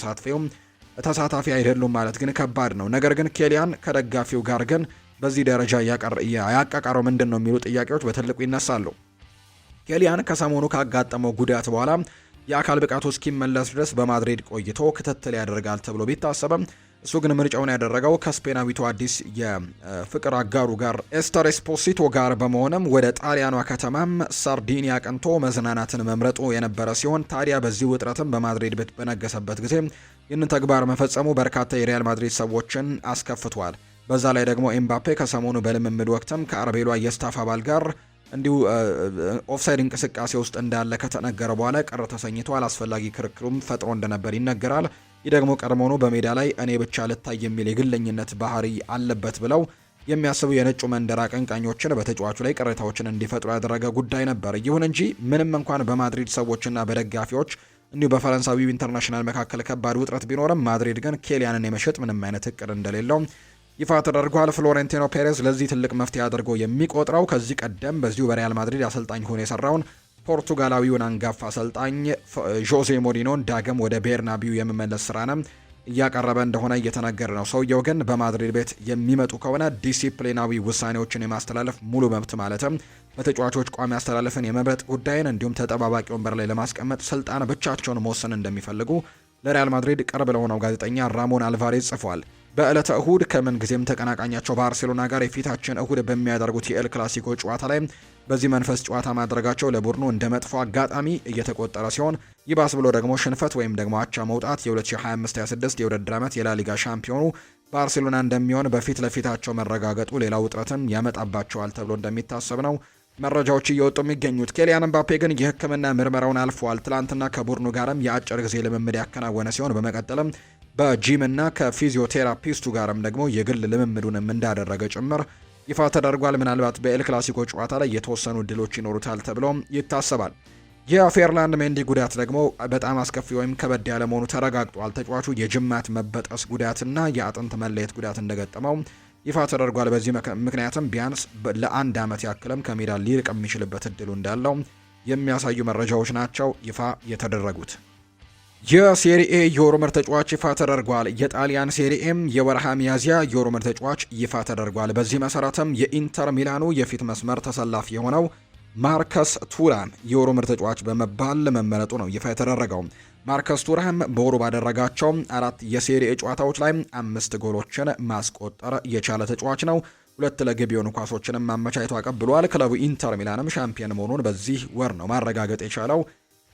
ተሳታፊ አይደሉም ማለት ግን ከባድ ነው። ነገር ግን ኬሊያን ከደጋፊው ጋር ግን በዚህ ደረጃ ያቃቃረው ምንድን ነው የሚሉ ጥያቄዎች በትልቁ ይነሳሉ። ኬሊያን ከሰሞኑ ካጋጠመው ጉዳት በኋላ የአካል ብቃቱ እስኪመለስ ድረስ በማድሪድ ቆይቶ ክትትል ያደርጋል ተብሎ ቢታሰብም እሱ ግን ምርጫውን ያደረገው ከስፔናዊቱ አዲስ የፍቅር አጋሩ ጋር ኤስተር ኤስፖሲቶ ጋር በመሆንም ወደ ጣሊያኗ ከተማም ሳርዲኒያ አቅንቶ መዝናናትን መምረጡ የነበረ ሲሆን ታዲያ በዚህ ውጥረትም በማድሪድ ቤት በነገሰበት ጊዜ ይህንን ተግባር መፈጸሙ በርካታ የሪያል ማድሪድ ሰዎችን አስከፍቷል። በዛ ላይ ደግሞ ኤምባፔ ከሰሞኑ በልምምድ ወቅትም ከአርቤሏ የስታፍ አባል ጋር እንዲሁ ኦፍሳይድ እንቅስቃሴ ውስጥ እንዳለ ከተነገረ በኋላ ቅር ተሰኝቷል። አስፈላጊ ክርክሩም ፈጥሮ እንደነበር ይነገራል። ይህ ደግሞ ቀድሞውኑ በሜዳ ላይ እኔ ብቻ ልታይ የሚል የግለኝነት ባህሪ አለበት ብለው የሚያስቡ የነጩ መንደር አቀንቃኞችን በተጫዋቹ ላይ ቅሬታዎችን እንዲፈጥሩ ያደረገ ጉዳይ ነበር። ይሁን እንጂ ምንም እንኳን በማድሪድ ሰዎችና በደጋፊዎች እንዲሁ በፈረንሳዊው ኢንተርናሽናል መካከል ከባድ ውጥረት ቢኖርም ማድሪድ ግን ኬሊያንን የመሸጥ ምንም አይነት እቅድ እንደሌለው ይፋ ተደርጓል። ፍሎሬንቲኖ ፔሬዝ ለዚህ ትልቅ መፍትሄ አድርጎ የሚቆጥረው ከዚህ ቀደም በዚሁ በሪያል ማድሪድ አሰልጣኝ ሆኖ የሰራውን ፖርቱጋላዊውን አንጋፋ አሰልጣኝ ዦዜ ሞሪኖን ዳግም ወደ ቤርናቢው የመመለስ ስራንም እያቀረበ እንደሆነ እየተነገረ ነው። ሰውየው ግን በማድሪድ ቤት የሚመጡ ከሆነ ዲሲፕሊናዊ ውሳኔዎችን የማስተላለፍ ሙሉ መብት ማለትም በተጫዋቾች ቋሚ አስተላለፍን የመምረጥ ጉዳይን እንዲሁም ተጠባባቂ ወንበር ላይ ለማስቀመጥ ስልጣን ብቻቸውን መወሰን እንደሚፈልጉ ለሪያል ማድሪድ ቅርብ ለሆነው ጋዜጠኛ ራሞን አልቫሬዝ ጽፏል። በዕለተ እሁድ ከምን ጊዜም ተቀናቃኛቸው ባርሴሎና ጋር የፊታችን እሁድ በሚያደርጉት የኤል ክላሲኮ ጨዋታ ላይ በዚህ መንፈስ ጨዋታ ማድረጋቸው ለቡድኑ እንደ መጥፎ አጋጣሚ እየተቆጠረ ሲሆን ይባስ ብሎ ደግሞ ሽንፈት ወይም ደግሞ አቻ መውጣት የ2025/26 የውድድር ዓመት የላሊጋ ሻምፒዮኑ ባርሴሎና እንደሚሆን በፊት ለፊታቸው መረጋገጡ ሌላ ውጥረትን ያመጣባቸዋል ተብሎ እንደሚታሰብ ነው መረጃዎች እየወጡ የሚገኙት። ኬሊያን ምባፔ ግን የሕክምና ምርመራውን አልፏል። ትላንትና ከቡድኑ ጋርም የአጭር ጊዜ ልምምድ ያከናወነ ሲሆን በመቀጠልም በጂም እና ከፊዚዮቴራፒስቱ ጋርም ደግሞ የግል ልምምዱንም እንዳደረገ ጭምር ይፋ ተደርጓል። ምናልባት በኤል ክላሲኮ ጨዋታ ላይ የተወሰኑ እድሎች ይኖሩታል ተብሎ ይታሰባል። የፌርላንድ ሜንዲ ጉዳት ደግሞ በጣም አስከፊ ወይም ከበድ ያለ መሆኑ ተረጋግጧል። ተጫዋቹ የጅማት መበጠስ ጉዳትና የአጥንት መለየት ጉዳት እንደገጠመው ይፋ ተደርጓል። በዚህ ምክንያትም ቢያንስ ለአንድ ዓመት ያክልም ከሜዳ ሊርቅ የሚችልበት እድሉ እንዳለው የሚያሳዩ መረጃዎች ናቸው ይፋ የተደረጉት። የሴሪኤ የወሩ ምርጥ ተጫዋች ይፋ ተደርጓል። የጣሊያን ሴሪኤም የወርሃ ሚያዝያ የወሩ ምርጥ ተጫዋች ይፋ ተደርጓል። በዚህ መሰረትም የኢንተር ሚላኑ የፊት መስመር ተሰላፊ የሆነው ማርከስ ቱራም የወሩ ምርጥ ተጫዋች በመባል መመረጡ ነው ይፋ የተደረገው። ማርከስ ቱራም በወሩ ባደረጋቸው 4 የሴሪኤ ጨዋታዎች ላይ 5 ጎሎችን ማስቆጠር የቻለ ተጫዋች ነው። 2 ለግብ የሆኑ ኳሶችንም ማመቻቸቱ አቀብሏል። ክለቡ ኢንተር ሚላንም ሻምፒዮን መሆኑን በዚህ ወር ነው ማረጋገጥ የቻለው።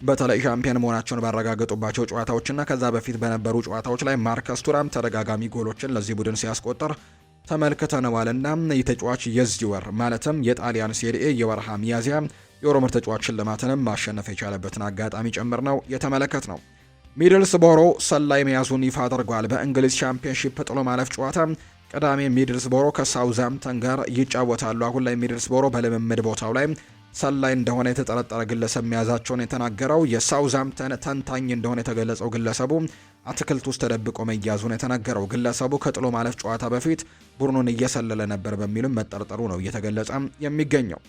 በተለይ ሻምፒዮን መሆናቸውን ባረጋገጡባቸው ጨዋታዎችና ከዛ በፊት በነበሩ ጨዋታዎች ላይ ማርከስ ቱራም ተደጋጋሚ ጎሎችን ለዚህ ቡድን ሲያስቆጥር ተመልክተነዋልና ይህ ተጫዋች የዚህ ወር ማለትም የጣሊያን ሴሪኤ የወርሃ ሚያዝያ የወሩ ምርጥ ተጫዋች ሽልማትንም ማሸነፍ የቻለበትን አጋጣሚ ጭምር ነው የተመለከት ነው። ሚድልስቦሮ ሰላይ መያዙን ይፋ አድርጓል። በእንግሊዝ ሻምፒዮንሺፕ ጥሎ ማለፍ ጨዋታ ቅዳሜ ሚድልስቦሮ ከሳውዛምፕተን ጋር ይጫወታሉ። አሁን ላይ ሚድልስቦሮ በልምምድ ቦታው ላይ ሰላይ እንደሆነ የተጠረጠረ ግለሰብ መያዛቸውን የተናገረው የሳውዛምፕተን ተንታኝ እንደሆነ የተገለጸው ግለሰቡ አትክልት ውስጥ ተደብቆ መያዙን የተናገረው ግለሰቡ ከጥሎ ማለፍ ጨዋታ በፊት ቡድኑን እየሰለለ ነበር በሚልም መጠርጠሩ ነው እየተገለጸ የሚገኘው።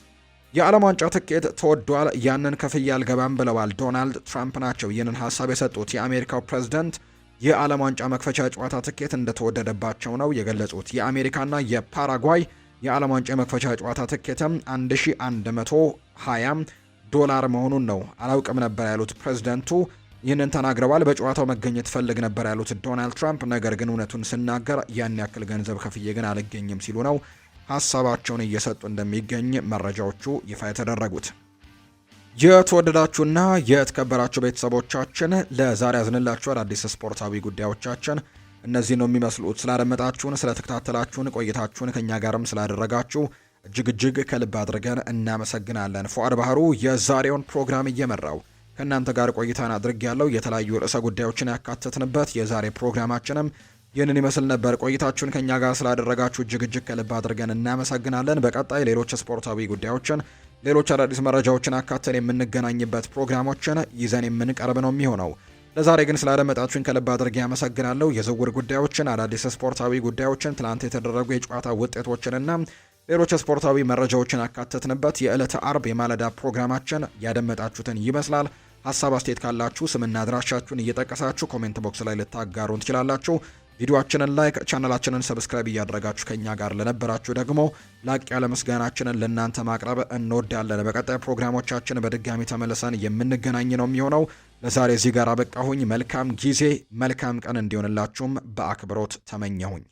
የዓለም ዋንጫ ትኬት ተወዷል፣ ያንን ከፍያ አልገባም ብለዋል ዶናልድ ትራምፕ ናቸው ይህንን ሀሳብ የሰጡት። የአሜሪካው ፕሬዝዳንት የዓለም ዋንጫ መክፈቻ ጨዋታ ትኬት እንደተወደደባቸው ነው የገለጹት። የአሜሪካና የፓራጓይ የዓለም ዋንጫ መክፈቻ ጨዋታ ትኬትም $1,120 መሆኑን ነው አላውቅም ነበር ያሉት ፕሬዝዳንቱ ይህንን ተናግረዋል። በጨዋታው መገኘት ፈልግ ነበር ያሉት ዶናልድ ትራምፕ ነገር ግን እውነቱን ስናገር ያን ያክል ገንዘብ ከፍዬ ግን አልገኝም ሲሉ ነው ሀሳባቸውን እየሰጡ እንደሚገኝ መረጃዎቹ ይፋ የተደረጉት። የተወደዳችሁና የተከበራችሁ ቤተሰቦቻችን ለዛሬ ያዝንላችሁ አዳዲስ ስፖርታዊ ጉዳዮቻችን እነዚህ ነው የሚመስሉት። ስላደመጣችሁን፣ ስለተከታተላችሁን፣ ቆይታችሁን ከኛ ጋርም ስላደረጋችሁ እጅግ ከልብ አድርገን እናመሰግናለን። ፉአድ ባህሩ የዛሬውን ፕሮግራም እየመራው ከእናንተ ጋር ቆይታን አድርግ ያለው የተለያዩ ርዕሰ ጉዳዮችን ያካተትንበት የዛሬ ፕሮግራማችንም ይህንን ይመስል ነበር። ቆይታችሁን ከኛ ጋር ስላደረጋችሁ እጅግ ከልብ አድርገን እናመሰግናለን። በቀጣይ ሌሎች ስፖርታዊ ጉዳዮችን፣ ሌሎች አዳዲስ መረጃዎችን አካተን የምንገናኝበት ፕሮግራሞችን ይዘን የምንቀርብ ነው የሚሆነው። ለዛሬ ግን ስላደመጣችሁን ከልብ አድርጌ ያመሰግናለሁ። የዝውውር ጉዳዮችን፣ አዳዲስ ስፖርታዊ ጉዳዮችን፣ ትላንት የተደረጉ የጨዋታ ውጤቶችንና ሌሎች ስፖርታዊ መረጃዎችን አካተትንበት የዕለተ አርብ የማለዳ ፕሮግራማችን ያደመጣችሁትን ይመስላል። ሀሳብ አስተያየት ካላችሁ ስምና አድራሻችሁን እየጠቀሳችሁ ኮሜንት ቦክስ ላይ ልታጋሩን ትችላላችሁ። ቪዲዮአችንን ላይክ፣ ቻናላችንን ሰብስክራይብ እያደረጋችሁ ከኛ ጋር ለነበራችሁ ደግሞ ላቅ ያለ ምስጋናችንን ለእናንተ ማቅረብ እንወዳለን። በቀጣይ ፕሮግራሞቻችን በድጋሚ ተመልሰን የምንገናኝ ነው የሚሆነው። ለዛሬ እዚህ ጋር አበቃሁኝ። መልካም ጊዜ፣ መልካም ቀን እንዲሆንላችሁም በአክብሮት ተመኘሁኝ።